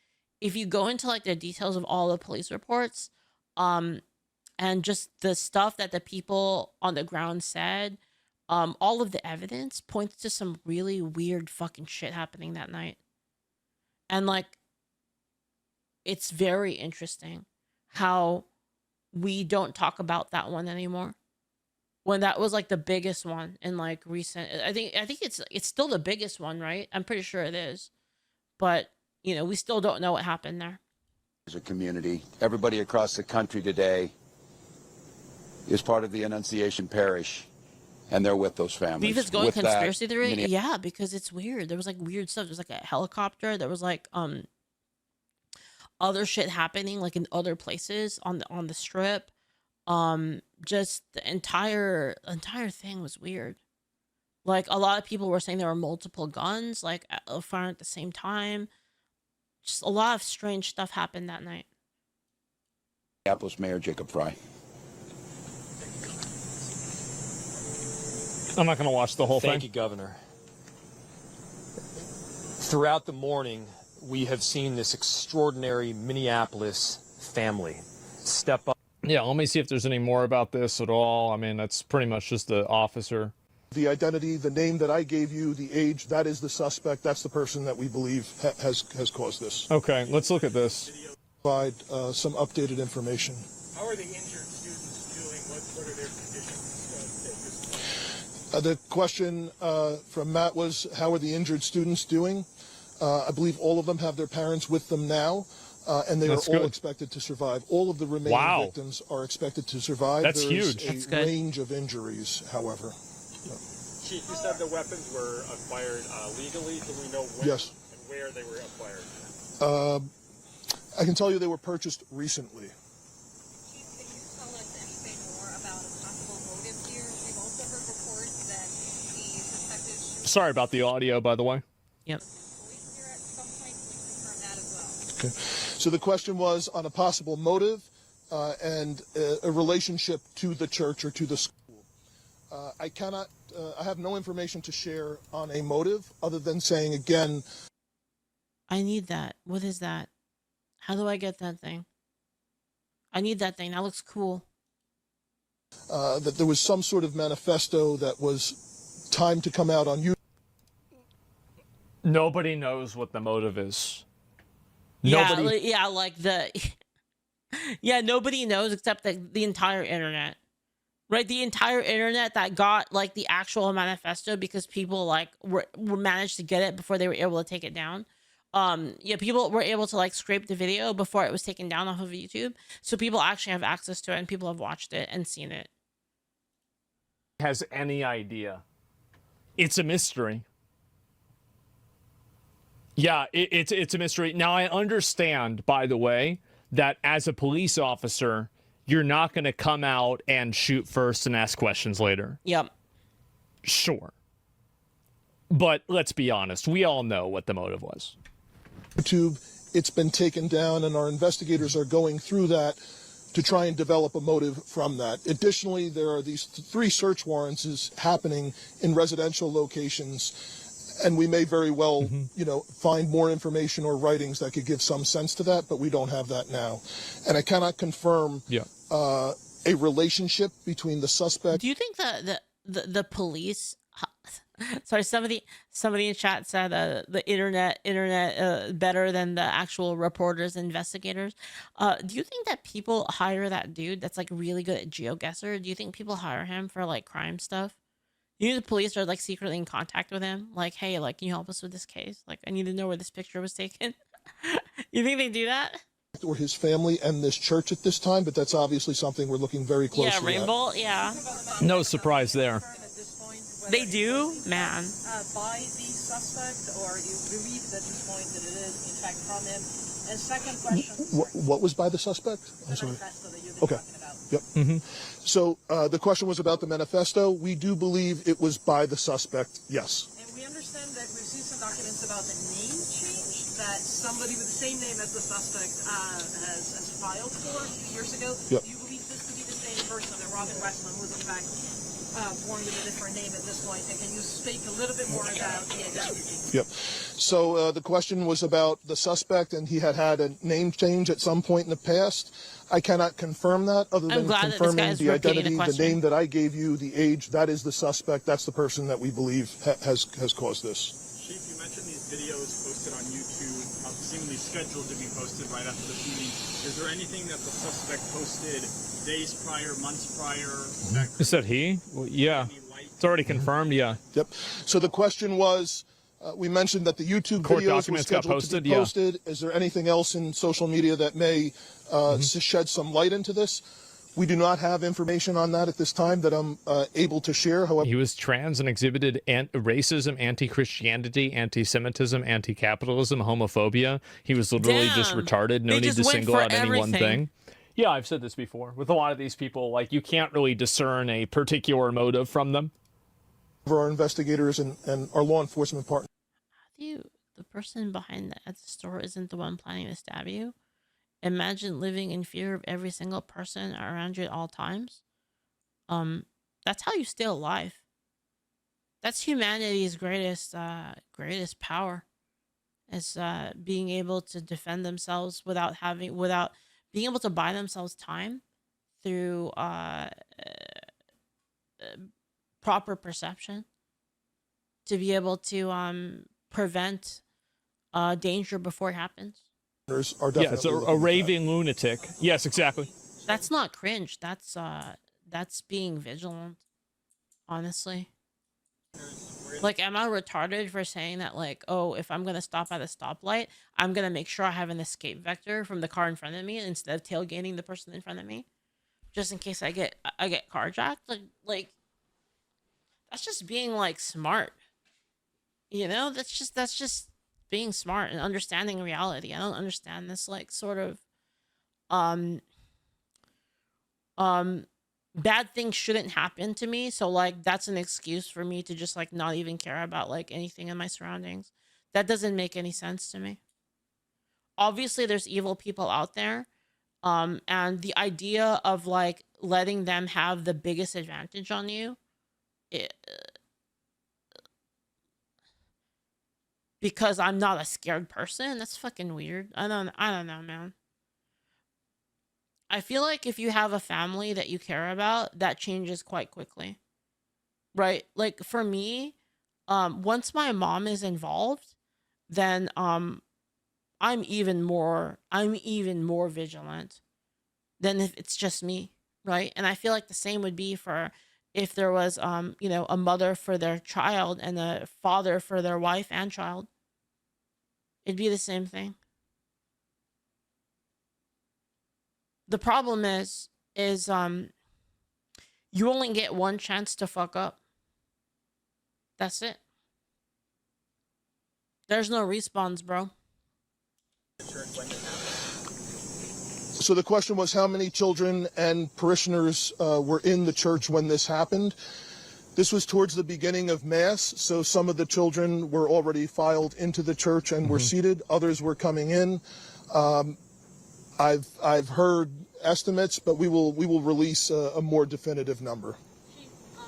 Speaker 2: if you go into like the details of all the police reports, and just the stuff that the people on the ground said, all of the evidence points to some really weird fucking shit happening that night. And like, it's very interesting how we don't talk about that one anymore, when that was like the biggest one in like recent. I think it's still the biggest one, right? I'm pretty sure it is, but we still don't know what happened there.
Speaker 13: As a community, everybody across the country today is part of the Annunciation Parish, and they're with those families.
Speaker 2: Beef is going
Speaker 13: With
Speaker 2: conspiracy
Speaker 13: that,
Speaker 2: theory. Yeah, because it's weird. There was like weird stuff. There was like a helicopter. There was like other shit happening like in other places on the strip. Just the entire thing was weird. Like, a lot of people were saying there were multiple guns like firing at the same time. Just a lot of strange stuff happened that night.
Speaker 13: Minneapolis Mayor Jacob Fry.
Speaker 1: I'm not going to watch the whole thing.
Speaker 14: Thank you, Governor. Throughout the morning, we have seen this extraordinary Minneapolis family step up.
Speaker 1: Yeah, let me see if there's any more about this at all. I mean, that's pretty much just the officer.
Speaker 15: The identity, the name that I gave you, the age, that is the suspect. That's the person that we believe has caused this.
Speaker 1: Okay, let's look at this.
Speaker 15: Provide some updated information.
Speaker 16: How are the injured students doing? What are their conditions?
Speaker 15: The question from Matt was, how are the injured students doing? I believe all of them have their parents with them now. And they are all expected to survive. All of the remaining victims are expected to survive.
Speaker 1: That's
Speaker 15: There's
Speaker 1: huge.
Speaker 15: a range of injuries, however.
Speaker 16: Chief, you said the weapons were acquired legally. Do we know when and where they were acquired?
Speaker 15: I can tell you they were purchased recently.
Speaker 17: Chief, can you tell us anything more about a possible motive here? We've also heard reports that the suspected shooter...
Speaker 1: Sorry about the audio, by the way.
Speaker 2: Yep.
Speaker 15: Okay. So the question was on a possible motive and a relationship to the church or to the school. I cannot, I have no information to share on a motive other than saying again.
Speaker 2: I need that. What is that? How do I get that thing? I need that thing. That looks cool.
Speaker 15: That there was some sort of manifesto that was timed to come out on YouTube.
Speaker 1: Nobody knows what the motive is.
Speaker 2: Nobody... Yeah, like the... yeah, nobody knows except the entire internet. Right? The entire internet that got, like, the actual manifesto because people, like, were managed to get it before they were able to take it down. Yeah, people were able to, like, scrape the video before it was taken down off of YouTube. So people actually have access to it and people have watched it and seen it.
Speaker 1: Has any idea. It's a mystery. Yeah, it's a mystery. Now, I understand, by the way, that as a police officer, you're not going to come out and shoot first and ask questions later.
Speaker 2: Yep.
Speaker 1: Sure. But let's be honest. We all know what the motive was.
Speaker 15: YouTube, it's been taken down, and our investigators are going through that to try and develop a motive from that. Additionally, there are these 3 search warrants happening in residential locations. And we may very well, you know, find more information or writings that could give some sense to that, but we don't have that now. And I cannot confirm a relationship between the suspect.
Speaker 2: Do you think that the police? Sorry, somebody in chat said the internet better than the actual reporters, investigators. Do you think that people hire that dude that's like really good at GeoGuessr? Do you think people hire him for like crime stuff? You know, the police are like secretly in contact with him. Like, hey, like, can you help us with this case? Like, I need to know where this picture was taken. You think they do that?
Speaker 15: Or his family and this church at this time, but that's obviously something we're looking very closely at.
Speaker 2: Yeah, Rainbow, yeah.
Speaker 1: No surprise there.
Speaker 2: They do? Man.
Speaker 18: By the suspect, or you believe at this point that it is, in fact, from him? And second question...
Speaker 15: What was by the suspect? I'm sorry. Okay. Yep. So the question was about the manifesto. We do believe it was by the suspect, yes.
Speaker 18: And we understand that we've seen some documents about the name change that somebody with the same name as the suspect has filed for a few years ago.
Speaker 15: Yep.
Speaker 18: Do you believe this to be the same person, that Robin Westman was in fact born with a different name at this point? And can you speak a little bit more about the identity?
Speaker 15: Yep. So the question was about the suspect, and he had a name change at some point in the past. I cannot confirm that other than confirming the identity, the name that I gave you, the age. That is the suspect. That's the person that we believe has caused this.
Speaker 16: Chief, you mentioned these videos posted on YouTube, seemingly scheduled to be posted right after the shooting. Is there anything that the suspect posted days prior, months prior?
Speaker 1: Is that he? Well, yeah. It's already confirmed, yeah.
Speaker 15: Yep. So the question was, we mentioned that the YouTube videos were scheduled to be posted. Yeah. Is there anything else in social media that may shed some light into this? We do not have information on that at this time that I'm able to share. However,
Speaker 1: he was trans and exhibited racism, anti-Christianity, anti-Semitism, anti-capitalism, homophobia. He was literally just retarded. No need to single out any one thing. Yeah, I've said this before. With a lot of these people, like, you can't really discern a particular motive from them.
Speaker 15: For our investigators and our law enforcement partners.
Speaker 2: The person behind at the store isn't the one planning to stab you? Imagine living in fear of every single person around you at all times. That's how you stay alive. That's humanity's greatest power. is being able to defend themselves without being able to buy themselves time through proper perception to be able to prevent danger before it happens.
Speaker 1: Yeah, it's a raving lunatic. Yes, exactly.
Speaker 2: That's not cringe. That's being vigilant, honestly. Like, am I retarded for saying that, like, oh, if I'm gonna stop at a stoplight, I'm gonna make sure I have an escape vector from the car in front of me instead of tailgating the person in front of me, just in case I get carjacked? Like that's just being like smart, you know? That's just being smart and understanding reality. I don't understand this like sort of bad things shouldn't happen to me, so like that's an excuse for me to just like not even care about like anything in my surroundings. That doesn't make any sense to me. Obviously there's evil people out there, and the idea of like letting them have the biggest advantage on you, because I'm not a scared person, that's fucking weird. I don't know, man. I feel like if you have a family that you care about, that changes quite quickly, right? Like for me, once my mom is involved, then I'm even more vigilant than if it's just me, right? And I feel like the same would be for if there was you know, a mother for their child and a father for their wife and child. It'd be the same thing. The problem is you only get one chance to fuck up. That's it. There's no respawns, bro.
Speaker 15: So the question was how many children and parishioners were in the church when this happened. This was towards the beginning of Mass, so some of the children were already filed into the church and were seated. Others were coming in. I've heard estimates, but we will release a more definitive number.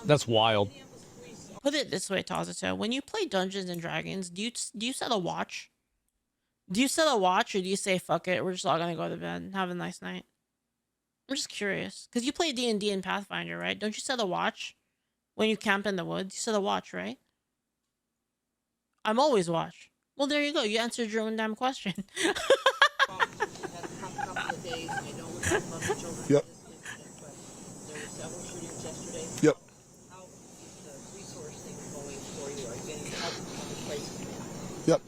Speaker 1: That's wild.
Speaker 2: Put it this way, Tazito. When you play Dungeons and Dragons, do you set a watch? Do you set a watch, or do you say fuck it, we're just all gonna go to bed and have a nice night? I'm just curious, because you play D&D and Pathfinder, right? Don't you set a watch when you camp in the woods? You set a watch, right? I'm always watch. Well, there you go. You answered your own damn question.
Speaker 15: Yep. Yep. Yep.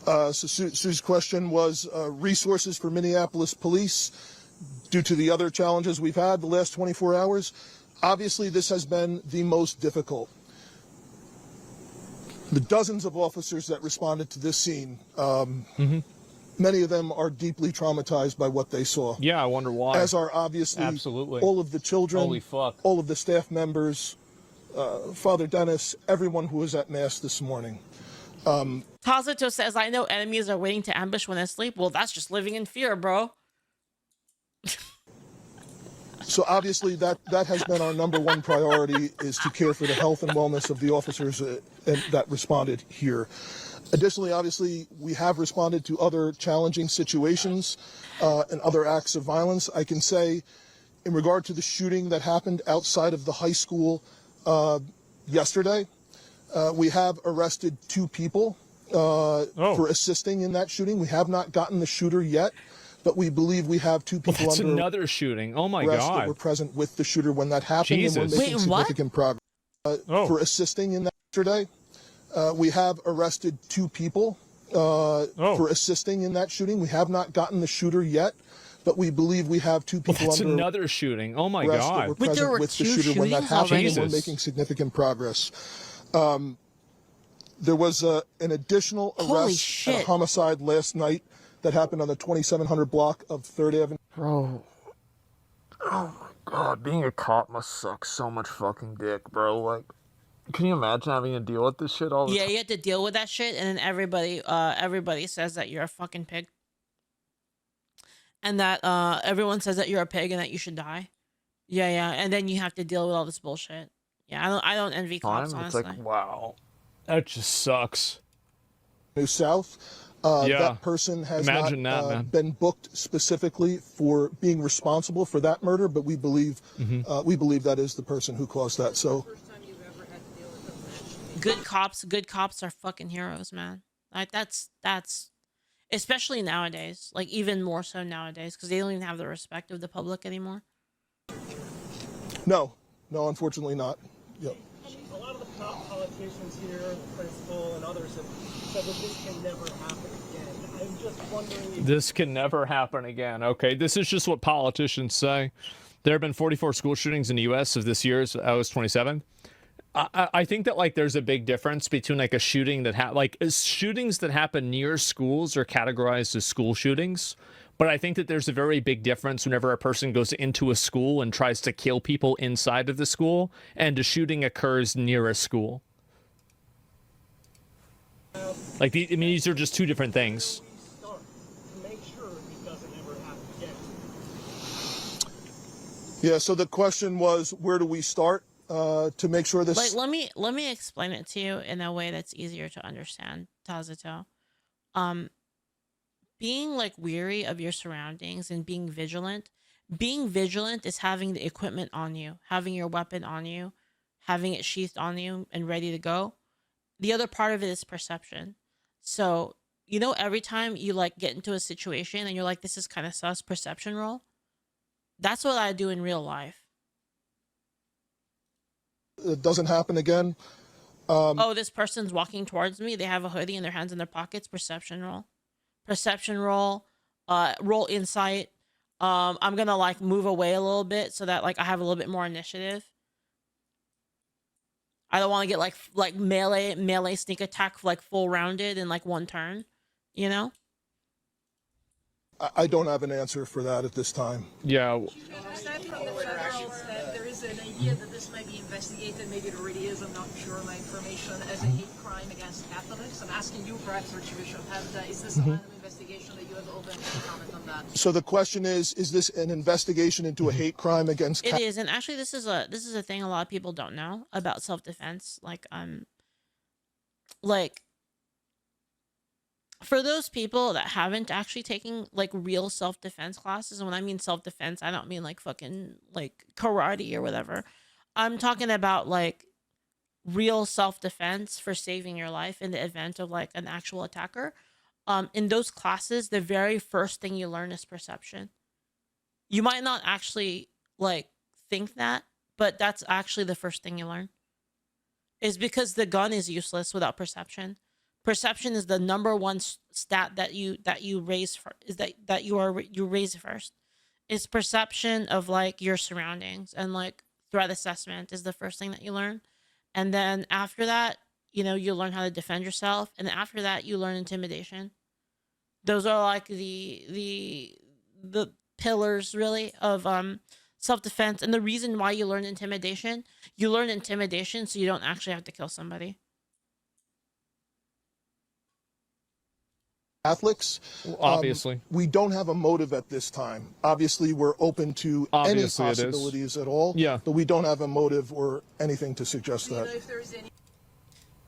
Speaker 15: So Sue's question was resources for Minneapolis police due to the other challenges we've had the last 24 hours. Obviously, this has been the most difficult. The dozens of officers that responded to this scene, many of them are deeply traumatized by what they saw.
Speaker 1: Yeah, I wonder why.
Speaker 15: As are obviously all of the children,
Speaker 1: Holy fuck.
Speaker 15: all of the staff members, Father Dennis, everyone who was at Mass this morning.
Speaker 2: Tazito says, I know enemies are waiting to ambush when asleep. Well, that's just living in fear, bro.
Speaker 15: So obviously that has been our number one priority, is to care for the health and wellness of the officers that responded here. Additionally, obviously, we have responded to other challenging situations and other acts of violence. I can say, in regard to the shooting that happened outside of the high school yesterday, we have arrested 2 people for assisting in that shooting. We have not gotten the shooter yet, but we believe we have 2 people
Speaker 1: That's
Speaker 15: under
Speaker 1: another shooting. Oh my
Speaker 15: arrest
Speaker 1: God.
Speaker 15: that were present with the shooter when that happened.
Speaker 1: Jesus.
Speaker 15: And we're making significant progress. For assisting in that yesterday, we have arrested 2 people for assisting in that shooting. We have not gotten the shooter yet, but we believe we have 2 people
Speaker 1: That's
Speaker 15: under
Speaker 1: another shooting. Oh my
Speaker 15: arrest that
Speaker 1: God.
Speaker 15: were present with the shooter when that happened, and we're making significant progress. There was an additional arrest at a homicide last night that happened on the 2700 block of 3rd Avenue.
Speaker 1: Bro. Oh my God. Being a cop must suck so much fucking dick, bro. Like, can you imagine having to deal with this shit all the time?
Speaker 2: Yeah, you have to deal with that shit, and then everybody says that you're a fucking pig. And that everyone says that you're a pig and that you should die. Yeah, and then you have to deal with all this bullshit. Yeah, I don't envy cops, honestly.
Speaker 1: It's like, wow. That just sucks.
Speaker 15: South.
Speaker 1: Yeah.
Speaker 15: That person has
Speaker 1: Imagine
Speaker 15: not
Speaker 1: that, man.
Speaker 15: been booked specifically for being responsible for that murder, but we believe that is the person who caused that. So
Speaker 2: Good cops are fucking heroes, man. Like that's especially nowadays, like even more so nowadays, because they don't even have the respect of the public anymore.
Speaker 15: no, unfortunately not. Yep.
Speaker 16: A lot of the politicians here, the principal and others have said that this can never happen again. I'm just wondering if
Speaker 1: This can never happen again. Okay, this is just what politicians say. There have been 44 school shootings in the U.S. of this year's August 27th. I think that like there's a big difference between like a shooting that shootings that happen near schools are categorized as school shootings. But I think that there's a very big difference whenever a person goes into a school and tries to kill people inside of the school and a shooting occurs near a school. Like, these are just two different things.
Speaker 15: Yeah, so the question was, where do we start to make sure this...
Speaker 2: Like, let me explain it to you in a way that's easier to understand, Tazato. Being like weary of your surroundings and being vigilant is having the equipment on you, having your weapon on you, having it sheathed on you and ready to go. The other part of it is perception. So, you know, every time you like get into a situation and you're like, this is kind of sus, perception roll. That's what I do in real life.
Speaker 15: It doesn't happen again.
Speaker 2: Oh, this person's walking towards me. They have a hoodie and their hands in their pockets. Perception roll. Perception roll. Roll insight. I'm gonna like move away a little bit so that like I have a little bit more initiative. I don't want to get like melee sneak attack like full rounded in like one turn, you know?
Speaker 15: I don't have an answer for that at this time.
Speaker 1: Yeah.
Speaker 18: Aside from the federal that there is an idea that this might be investigated, maybe it already is, I'm not sure my information, as a hate crime against Catholics. I'm asking you, perhaps, Archbishop, is this a line of investigation that you have open to comment on that?
Speaker 15: So the question is this an investigation into a hate crime against
Speaker 2: It is, and actually this is a thing a lot of people don't know about self-defense. Like for those people that haven't actually taken like real self-defense classes, and when I mean self-defense, I don't mean like fucking like karate or whatever. I'm talking about like real self-defense for saving your life in the event of like an actual attacker. In those classes, the very first thing you learn is perception. You might not actually like think that, but that's actually the first thing you learn. Is because the gun is useless without perception. Perception is the number one stat that you raise for, is that you raise first. It's perception of like your surroundings, and like threat assessment is the first thing that you learn. And then after that, you know, you learn how to defend yourself, and after that you learn intimidation. Those are like the pillars really of self-defense. And the reason why you learn intimidation so you don't actually have to kill somebody.
Speaker 15: Catholics.
Speaker 1: Obviously.
Speaker 15: We don't have a motive at this time. Obviously, we're open to any possibilities at all.
Speaker 1: Yeah.
Speaker 15: But we don't have a motive or anything to suggest that.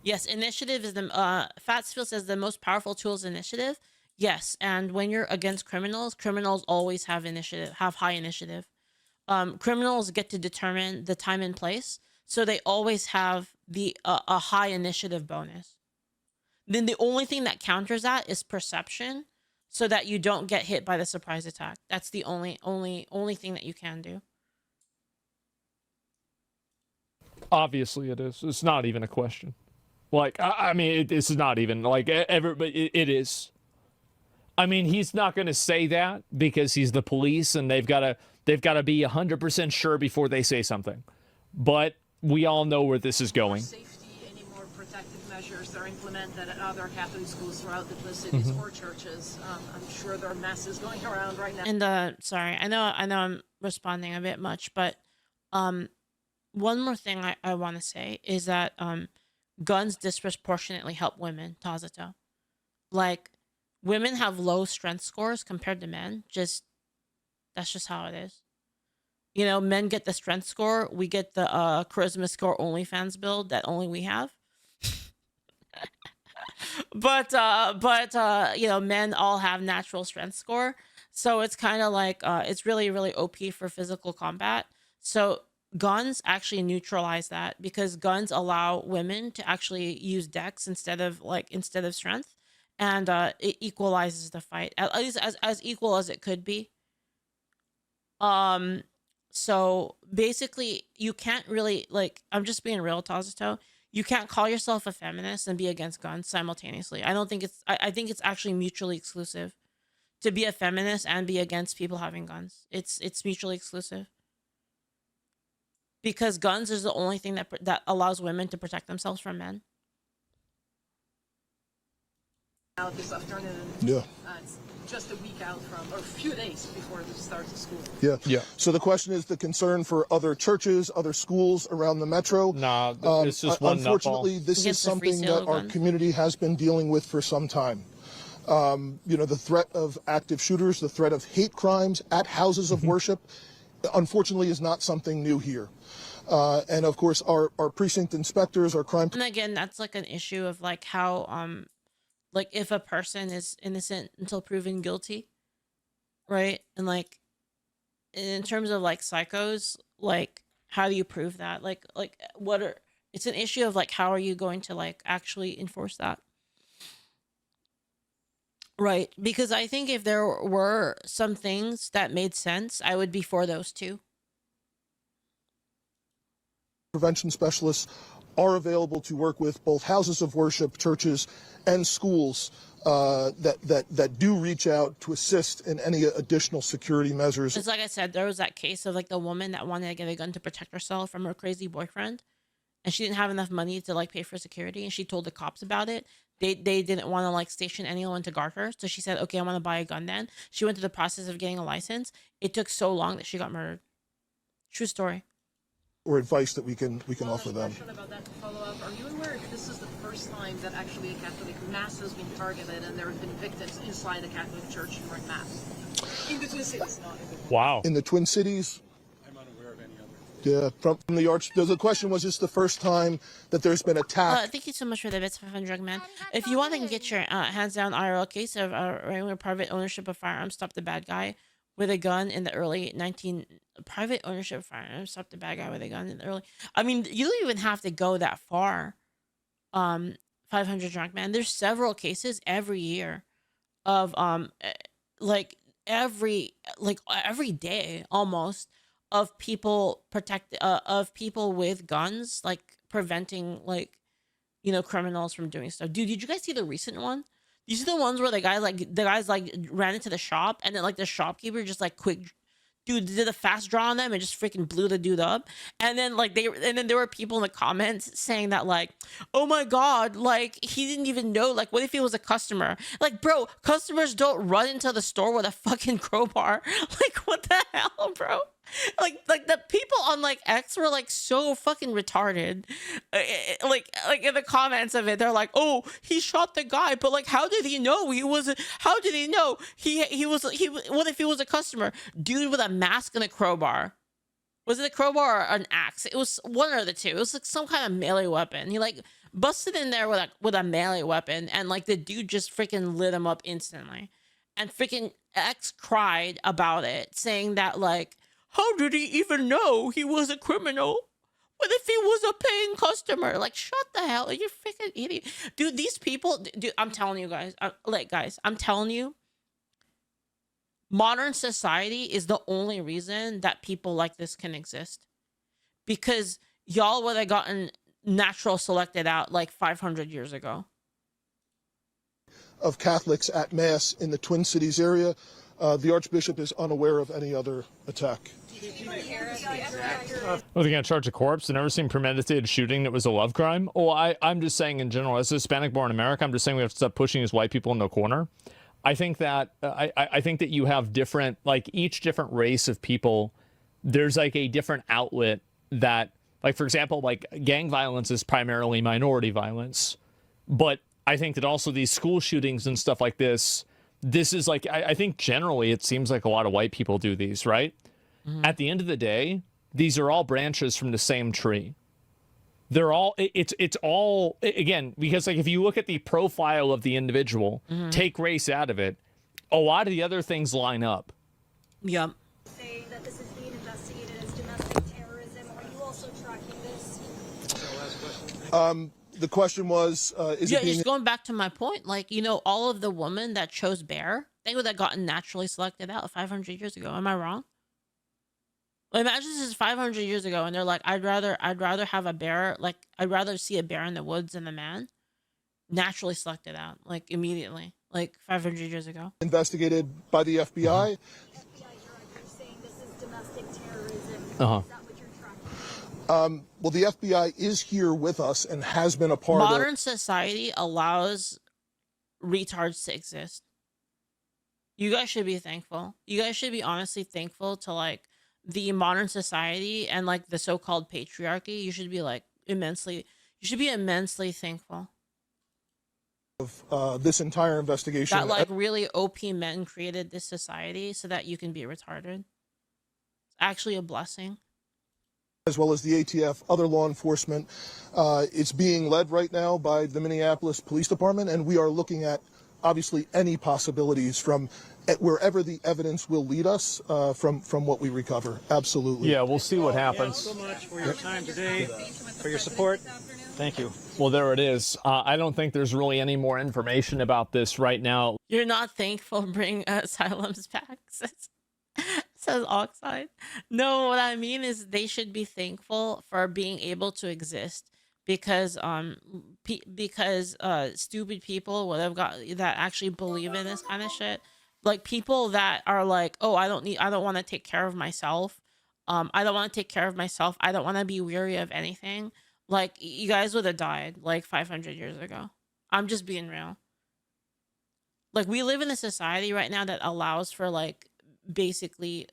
Speaker 2: Yes, initiative is the Fatsfield says the most powerful tool is initiative. Yes, and when you're against criminals always have high initiative. Criminals get to determine the time and place, so they always have a high initiative bonus. Then the only thing that counters that is perception, so that you don't get hit by the surprise attack. That's the only thing that you can do.
Speaker 1: Obviously it is. It's not even a question. Like, I mean, it's not even like everybody. It is. I mean, he's not going to say that because he's the police and they've got to be 100% sure before they say something. But we all know where this is going.
Speaker 18: Any more protective measures that are implemented at other Catholic schools throughout the cities or churches? I'm sure there are masses going around right now.
Speaker 2: And sorry, I know I'm responding a bit much, but one more thing I want to say is that guns disproportionately help women, Tazato. Like, women have low strength scores compared to men. That's just how it is. You know, men get the strength score. We get the charisma score OnlyFans build that only we have. but you know, men all have natural strength score, so it's kind of like it's really OP for physical combat. So guns actually neutralize that, because guns allow women to actually use dex instead of strength, and it equalizes the fight, at least as equal as it could be. So basically, you can't really, like, I'm just being real, Tazuto. You can't call yourself a feminist and be against guns simultaneously. I don't think it's, I think it's actually mutually exclusive to be a feminist and be against people having guns. It's mutually exclusive, because guns is the only thing that allows women to protect themselves from men.
Speaker 18: Out this afternoon.
Speaker 15: Yeah.
Speaker 18: It's just a week out from, or a few days before the start of school.
Speaker 15: Yeah. So the question is the concern for other churches, other schools around the metro.
Speaker 1: Nah, it's just one
Speaker 15: unfortunately, this is something that our community has been dealing with for some time. You know, the threat of active shooters, the threat of hate crimes at houses of worship, unfortunately, is not something new here. And of course, our precinct inspectors, our crime.
Speaker 2: And again, that's like an issue of like how like if a person is innocent until proven guilty, right? And like in terms of like psychos, like how do you prove that? Like what are, it's an issue of like how are you going to like actually enforce that? Right, because I think if there were some things that made sense, I would be for those too.
Speaker 15: Prevention specialists are available to work with both houses of worship, churches, and schools that do reach out to assist in any additional security measures.
Speaker 2: It's like I said, there was that case of like the woman that wanted to get a gun to protect herself from her crazy boyfriend, and she didn't have enough money to like pay for security, and she told the cops about it. They didn't want to like station anyone to guard her, so she said, okay, I want to buy a gun. Then she went through the process of getting a license. It took so long that she got murdered. True story.
Speaker 15: Or advice that we can offer them.
Speaker 18: About that to follow up. Are you aware if this is the first time that actually a Catholic mass has been targeted and there have been victims inside a Catholic church during mass? In the Twin Cities, not in the...
Speaker 1: Wow.
Speaker 15: In the Twin Cities?
Speaker 16: I'm unaware of any other.
Speaker 15: Yeah, from the arch. The question was, is the first time that there's been attack?
Speaker 2: Thank you so much for the bits, 500 man. If you want to get your hands down IRL case of regular private ownership of firearms, stop the bad guy with a gun in the early private ownership of firearms, stop the bad guy with a gun in the early. I mean, you don't even have to go that far. 500 drunk man. There's several cases every year of like every day almost of people of people with guns, like preventing like, you know, criminals from doing stuff. Dude, did you guys see the recent one? You see the ones where the guys ran into the shop, and then like the shopkeeper just like did a fast draw on them and just freaking blew the dude up. And then there were people in the comments saying that like, oh my god, like he didn't even know, like what if he was a customer? Like, bro, customers don't run into the store with a fucking crowbar. Like, what the hell, bro? Like the people on like X were like so fucking retarded. Like in the comments of it, they're like, oh, he shot the guy, but like how did he know how did he know what if he was a customer? Dude with a mask and a crowbar. Was it a crowbar or an axe? It was one or the two. It was like some kind of melee weapon. He like busted in there with a melee weapon, and like the dude just freaking lit him up instantly. And freaking X cried about it, saying that like, how did he even know he was a criminal? What if he was a paying customer? Like, shut the hell, you freaking idiot. Dude, these people, dude, I'm telling you guys, I'm telling you, modern society is the only reason that people like this can exist. Because y'all would have gotten natural selected out like 500 years ago.
Speaker 15: Of Catholics at Mass in the Twin Cities area. The Archbishop is unaware of any other attack.
Speaker 1: Well, they're going to charge a corpse. I've never seen premeditated shooting that was a love crime. Oh, I'm just saying in general, as a Hispanic-born American, I'm just saying we have to stop pushing these white people into a corner. I think that I think that you have different, like each different race of people, there's like a different outlet that, like for example, like gang violence is primarily minority violence, but I think that also these school shootings and stuff like this is like, I think generally it seems like a lot of white people do these, right? Mm-hmm. At the end of the day, these are all branches from the same tree. They're all, it's all, again, because like if you look at the profile of the individual, take race out of it, a lot of the other things line up.
Speaker 2: Yep.
Speaker 17: Say that this is being investigated as domestic terrorism. Are you also tracking this?
Speaker 15: The question was, is it being...
Speaker 2: just going back to my point, like, you know, all of the women that chose bear, they would have gotten naturally selected out 500 years ago. Am I wrong? Well, imagine this is 500 years ago, and they're like, I'd rather have a bear, like, I'd rather see a bear in the woods than a man. Naturally selected out, like, immediately, like 500 years ago.
Speaker 15: Investigated by the FBI.
Speaker 17: Saying this is domestic terrorism.
Speaker 1: Uh-huh.
Speaker 17: Is that what you're tracking?
Speaker 15: Well, the FBI is here with us and has been a part of...
Speaker 2: Modern society allows retards to exist. You guys should be thankful. You guys should be honestly thankful to, like, the modern society and, like, the so-called patriarchy. You should be, like, immensely thankful.
Speaker 15: Of this entire investigation.
Speaker 2: That, like, really OP men created this society so that you can be retarded. It's actually a blessing.
Speaker 15: As well as the ATF, other law enforcement. It's being led right now by the Minneapolis Police Department, and we are looking at, obviously, any possibilities from wherever the evidence will lead us from what we recover. Absolutely.
Speaker 1: Yeah, we'll see what happens.
Speaker 19: Thank you so much for your time today, for your support. Thank you.
Speaker 1: Well, there it is. I don't think there's really any more information about this right now.
Speaker 2: You're not thankful bring asylums back, says Oxide. No, what I mean is they should be thankful for being able to exist because stupid people would have got that actually believe in this kind of shit. Like people that are like, oh, I don't want to take care of myself. I don't want to take care of myself. I don't want to be weary of anything. Like you guys would have died like 500 years ago. I'm just being real. Like we live in a society right now that allows for like basically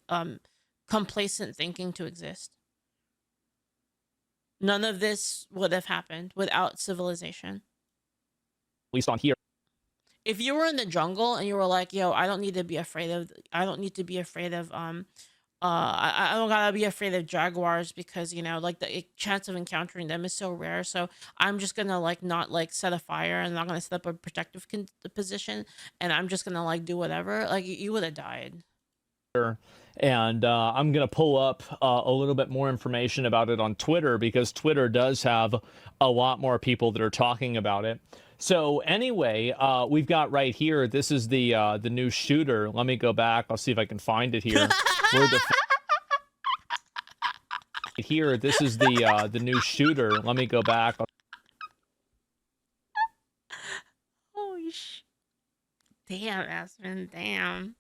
Speaker 2: complacent thinking to exist. None of this would have happened without civilization.
Speaker 1: At least on here.
Speaker 2: If you were in the jungle and you were like, yo, I don't need to be afraid of I don't gotta be afraid of jaguars because, you know, like the chance of encountering them is so rare. So I'm just gonna like not like set a fire and not gonna set up a protective position and I'm just gonna like do whatever. Like you would have died.
Speaker 1: And I'm going to pull up a little bit more information about it on Twitter because Twitter does have a lot more people that are talking about it. So anyway, we've got right here, this is the new shooter. Let me go back. I'll see if I can find it here. Here, this is the new shooter. Let me go back.
Speaker 2: Holy sh! Damn, Aspen, damn.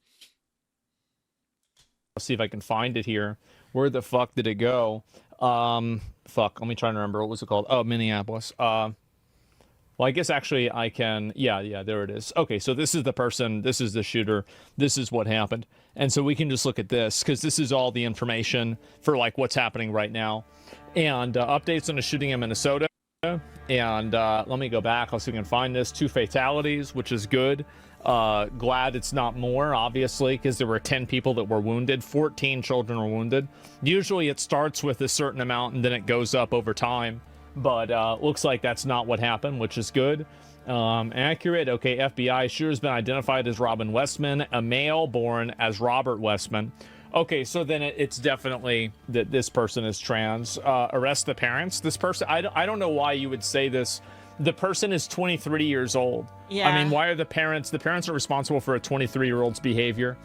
Speaker 1: I'll see if I can find it here. Where the fuck did it go? Fuck, let me try to remember. What was it called? Oh, Minneapolis. Well, I guess actually I can... Yeah, there it is. Okay, so this is the person. This is the shooter. This is what happened. And so we can just look at this, because this is all the information for, like, what's happening right now. And updates on a shooting in Minnesota. And let me go back. I'll see if I can find this. 2 fatalities, which is good. Glad it's not more, obviously, because there were 10 people that were wounded. 14 children were wounded. Usually it starts with a certain amount and then it goes up over time. But looks like that's not what happened, which is good. Accurate. Okay, FBI shooter's been identified as Robin Westman, a male born as Robert Westman. Okay, so then it's definitely that this person is trans. Arrest the parents. This person, I don't know why you would say this. The person is 23 years old.
Speaker 2: Yeah.
Speaker 1: I mean, why are the parents are responsible for a 23-year-old's behavior.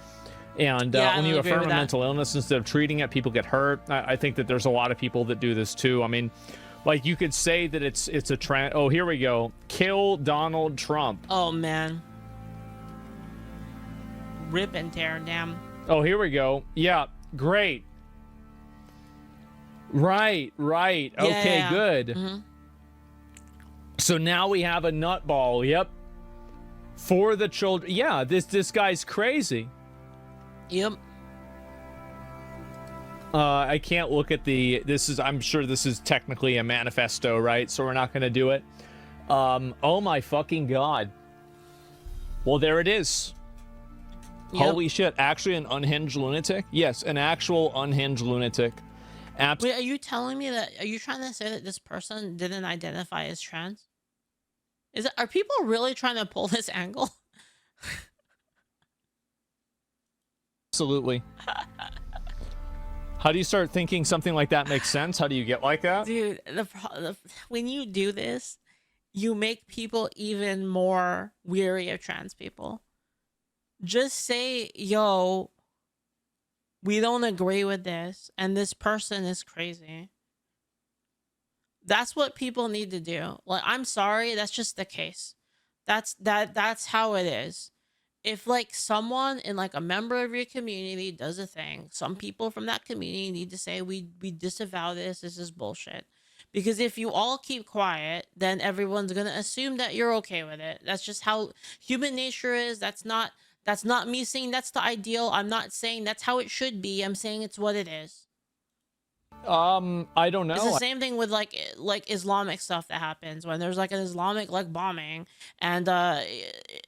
Speaker 1: And when you affirm a mental illness instead of treating it, people get hurt. I think that there's a lot of people that do this too. I mean, like you could say that it's a trans. Oh, here we go. Kill Donald Trump.
Speaker 2: Oh man. Rip and tear, damn.
Speaker 1: Oh, here we go. Yeah, great. Right. Okay,
Speaker 2: yeah.
Speaker 1: good.
Speaker 2: Mm-hmm.
Speaker 1: So now we have a nutball. Yep. For the children. Yeah, this guy's crazy.
Speaker 2: Yep.
Speaker 1: I can't look at I'm sure this is technically a manifesto, right? So we're not going to do it. Oh my fucking God. Well, there it is. Yep. Holy shit. Actually an unhinged lunatic? Yes, an actual unhinged lunatic.
Speaker 2: Wait, are you telling me that? Are you trying to say that this person didn't identify as trans? Are people really trying to pull this angle?
Speaker 1: Absolutely. How do you start thinking something like that makes sense? How do you get like that?
Speaker 2: Dude, when you do this, you make people even more weary of trans people. Just say, yo, we don't agree with this, and this person is crazy. That's what people need to do. Like, I'm sorry, that's just the case. That's how it is. If like someone in like a member of your community does a thing, some people from that community need to say, we disavow this is bullshit. Because if you all keep quiet, then everyone's gonna assume that you're okay with it. That's just how human nature is. That's not me saying that's the ideal. I'm not saying that's how it should be. I'm saying it's what it is.
Speaker 1: I don't know.
Speaker 2: It's the same thing with like Islamic stuff that happens when there's like an Islamic like bombing, and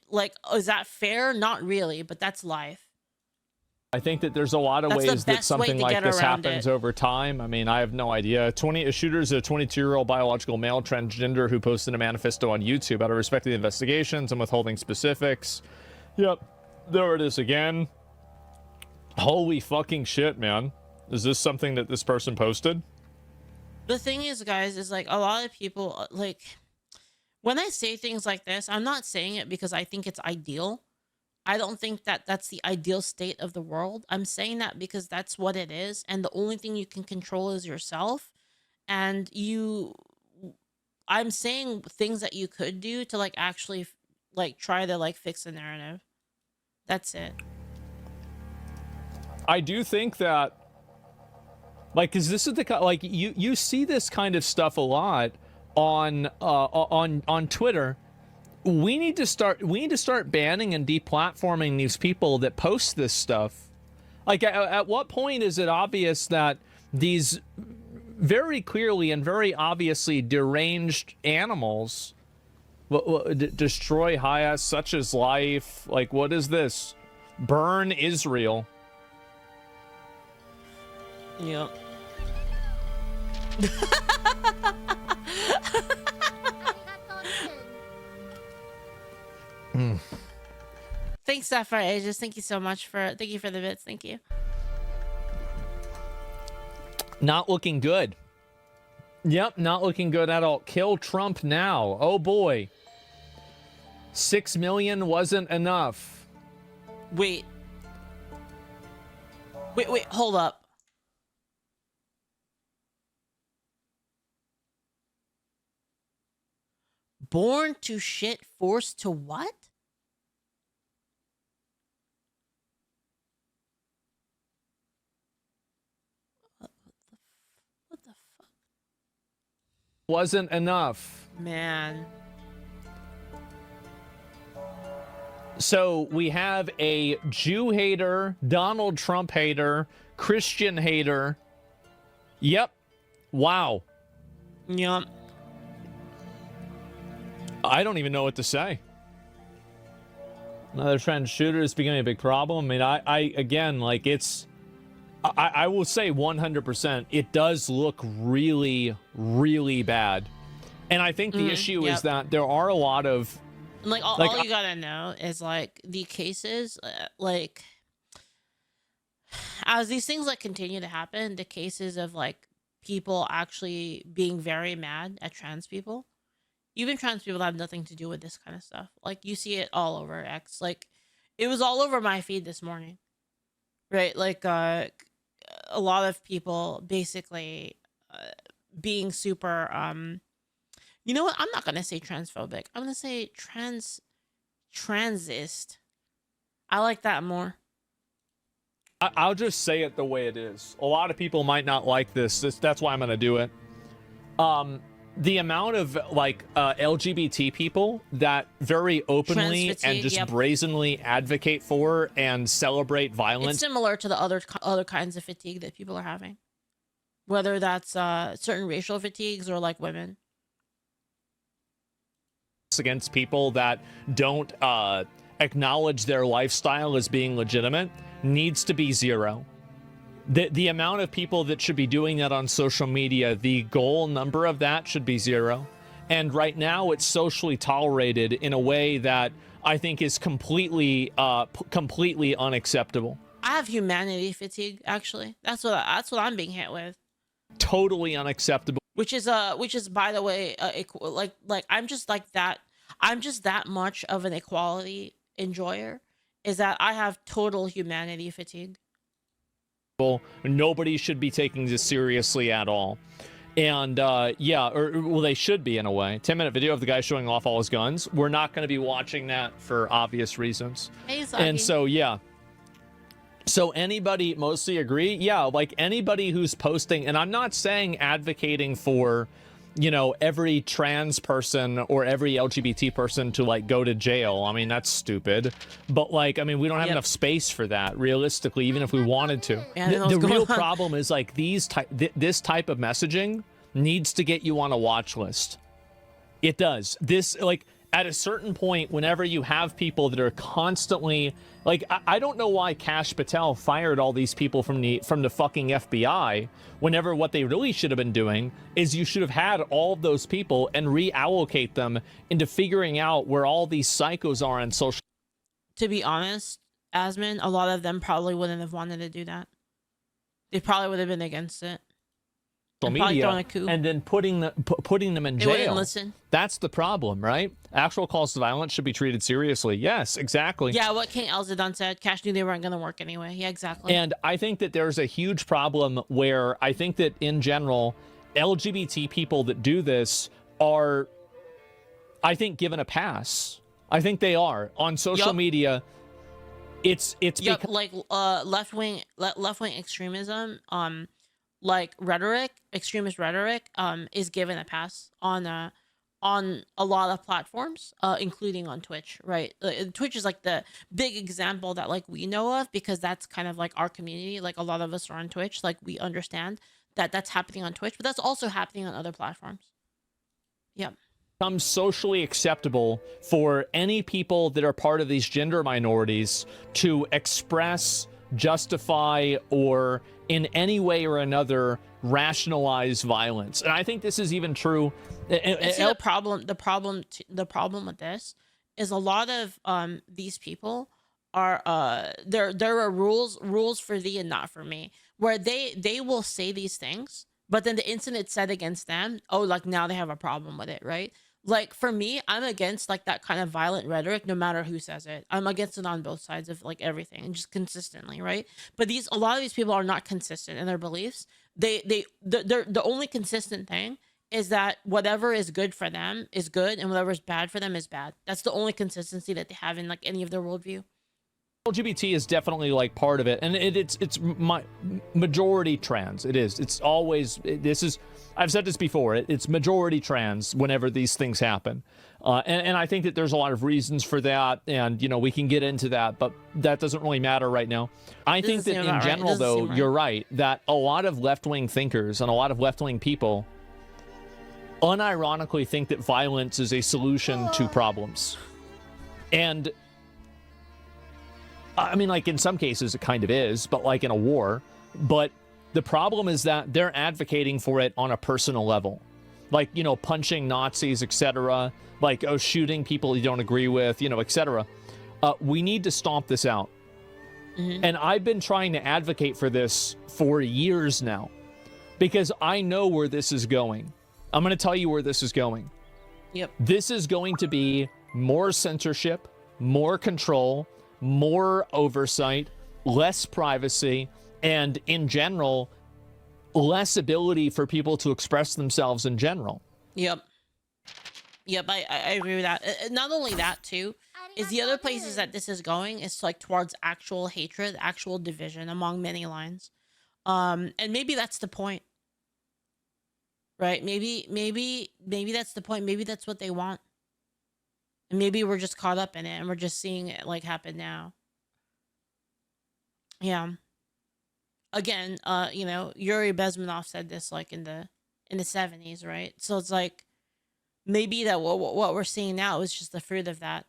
Speaker 2: like, is that fair? Not really, but that's life.
Speaker 1: I think that there's a lot of ways that something like this happens over time. I mean, I have no idea. A shooter is a 22-year-old biological male transgender who posted a manifesto on YouTube out of respect to the investigations and withholding specifics. Yep, there it is again. Holy fucking shit, man. Is this something that this person posted?
Speaker 2: The thing is, guys, is like a lot of people, like, when I say things like this, I'm not saying it because I think it's ideal. I don't think that that's the ideal state of the world. I'm saying that because that's what it is. And the only thing you can control is yourself. And I'm saying things that you could do to like actually like try to like fix the narrative. That's it.
Speaker 1: I do think that, like, because this is the like you see this kind of stuff a lot on Twitter. We need to start banning and deplatforming these people that post this stuff. Like, at what point is it obvious that these very clearly and very obviously deranged animals destroy highest such as life? Like, what is this? Burn Israel.
Speaker 2: Yep. Thanks, Sapphire Ages. Thank you so much thank you for the bits. Thank you.
Speaker 1: Not looking good. Yep, not looking good at all. Kill Trump now. Oh boy. 6 million wasn't enough.
Speaker 2: Wait, hold up. Born to shit, forced to what? What the fuck?
Speaker 1: Wasn't enough.
Speaker 2: Man.
Speaker 1: So we have a Jew hater, Donald Trump hater, Christian hater. Yep. Wow.
Speaker 2: Yep.
Speaker 1: I don't even know what to say. Another trans shooter is becoming a big problem. I mean, I again, like, I will say 100%, it does look really, really bad. And I think the issue is that there are a lot of...
Speaker 2: Like, all you gotta know is, like, the cases, like, as these things, like, continue to happen, the cases of, like, people actually being very mad at trans people, even trans people have nothing to do with this kind of stuff. Like, you see it all over X. Like, it was all over my feed this morning, right? Like, a lot of people basically being super, you know what? I'm not going to say transphobic. I'm going to say transist. I like that more.
Speaker 1: I'll just say it the way it is. A lot of people might not like this. That's why I'm going to do it. The amount of, like, LGBT people that very openly and just brazenly advocate for and celebrate violence.
Speaker 2: It's similar to the other kinds of fatigue that people are having. Whether that's certain racial fatigues or, like, women.
Speaker 1: Against people that don't acknowledge their lifestyle as being legitimate needs to be zero. The amount of people that should be doing that on social media, the goal number of that should be 0. And right now it's socially tolerated in a way that I think is completely unacceptable.
Speaker 2: I have humanity fatigue, actually. That's what I'm being hit with.
Speaker 1: Totally unacceptable.
Speaker 2: Which is by the way, I'm just that much of an equality enjoyer, is that I have total humanity fatigue.
Speaker 1: Nobody should be taking this seriously at all. And they should be in a way. 10-minute video of the guy showing off all his guns. We're not going to be watching that for obvious reasons.
Speaker 2: Hey,
Speaker 1: and so, yeah. So anybody mostly agree? Yeah, like anybody who's posting, and I'm not saying advocating for, every trans person or every LGBT person to like go to jail. I mean, that's stupid. But we don't have enough space for that realistically, even if we wanted to. The real problem is like this type of messaging needs to get you on a watch list. It does. At a certain point, whenever you have people that are constantly I don't know why Kash Patel fired all these people from the fucking FBI, whenever what they really should have been doing is you should have had all of those people and reallocate them into figuring out where all these psychos are on social.
Speaker 2: To be honest, Asmin, a lot of them probably wouldn't have wanted to do that. They probably would have been against it.
Speaker 1: Media, and then putting them in jail.
Speaker 2: They wouldn't listen.
Speaker 1: That's the problem, right? Actual calls to violence should be treated seriously. Yes, exactly.
Speaker 2: Yeah, what King Elzadon said, Cash knew they weren't going to work anyway. Yeah, exactly.
Speaker 1: And I think that there's a huge problem where I think that in general, LGBT people that do this are, I think, given a pass. I think they are on social media. It's
Speaker 2: left-wing extremism, extremist rhetoric, is given a pass on a lot of platforms, including on Twitch, right? Twitch is like the big example that we know of, because that's kind of like our community. A lot of us are on Twitch. We understand that that's happening on Twitch, but that's also happening on other platforms. Yeah.
Speaker 1: Becomes socially acceptable for any people that are part of these gender minorities to express, justify, or in any way or another rationalize violence. And I think this is even true.
Speaker 2: The problem with this is a lot of these people are there are rules for thee and not for me, where they will say these things, but then the instant it's said against them, now they have a problem with it, right? For me, I'm against that kind of violent rhetoric, no matter who says it. I'm against it on both sides of everything, and just consistently, right? But a lot of these people are not consistent in their beliefs. The only consistent thing is that whatever is good for them is good, and whatever is bad for them is bad. That's the only consistency that they have in any of their worldview.
Speaker 1: LGBT is definitely part of it, and it's my majority trans. It is. It's always. I've said this before. It's majority trans whenever these things happen, and I think that there's a lot of reasons for that, and we can get into that, but that doesn't really matter right now. I think that in general, though, you're right that a lot of left-wing thinkers and a lot of left-wing people unironically think that violence is a solution to problems, and I mean, in some cases it kind of is, but in a war. But the problem is that they're advocating for it on a personal level. Punching Nazis, etc. Shooting people you don't agree with, etc. We need to stomp this out. Mm-hmm. And I've been trying to advocate for this for years now, because I know where this is going. I'm going to tell you where this is going.
Speaker 2: Yep.
Speaker 1: This is going to be more censorship, more control, more oversight, less privacy, and in general, less ability for people to express themselves in general.
Speaker 2: Yep, I agree with that. Not only that, too, is the other places that this is going is towards actual hatred, actual division among many lines. And maybe that's the point. Right? Maybe that's the point. Maybe that's what they want. And maybe we're just caught up in it, and we're just seeing it happen now. Yeah. Again, Yuri Bezmenov said this in the 70s, right? So it's maybe that what we're seeing now is just the fruit of that.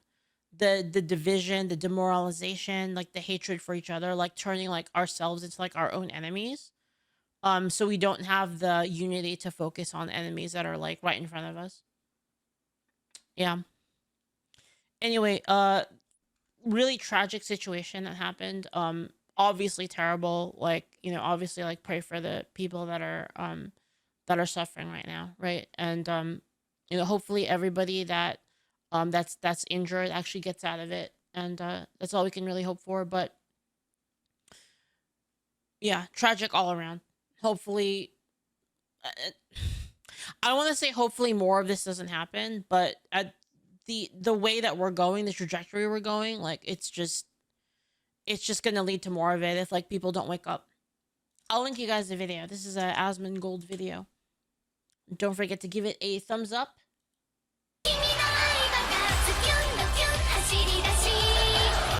Speaker 2: the division, the demoralization, like the hatred for each other, like turning like ourselves into like our own enemies. So we don't have the unity to focus on enemies that are like right in front of us. Yeah. Anyway, really tragic situation that happened. Obviously terrible. Like, you know, obviously like pray for the people that are suffering right now, right? And you know, hopefully everybody that that's injured actually gets out of it, and that's all we can really hope for. But yeah, tragic all around. Hopefully, I don't want to say hopefully more of this doesn't happen, but at the way that we're going, the trajectory we're going, like it's just gonna lead to more of it if like people don't wake up. I'll link you guys the video. This is a Asmongold video. Don't forget to give it a thumbs up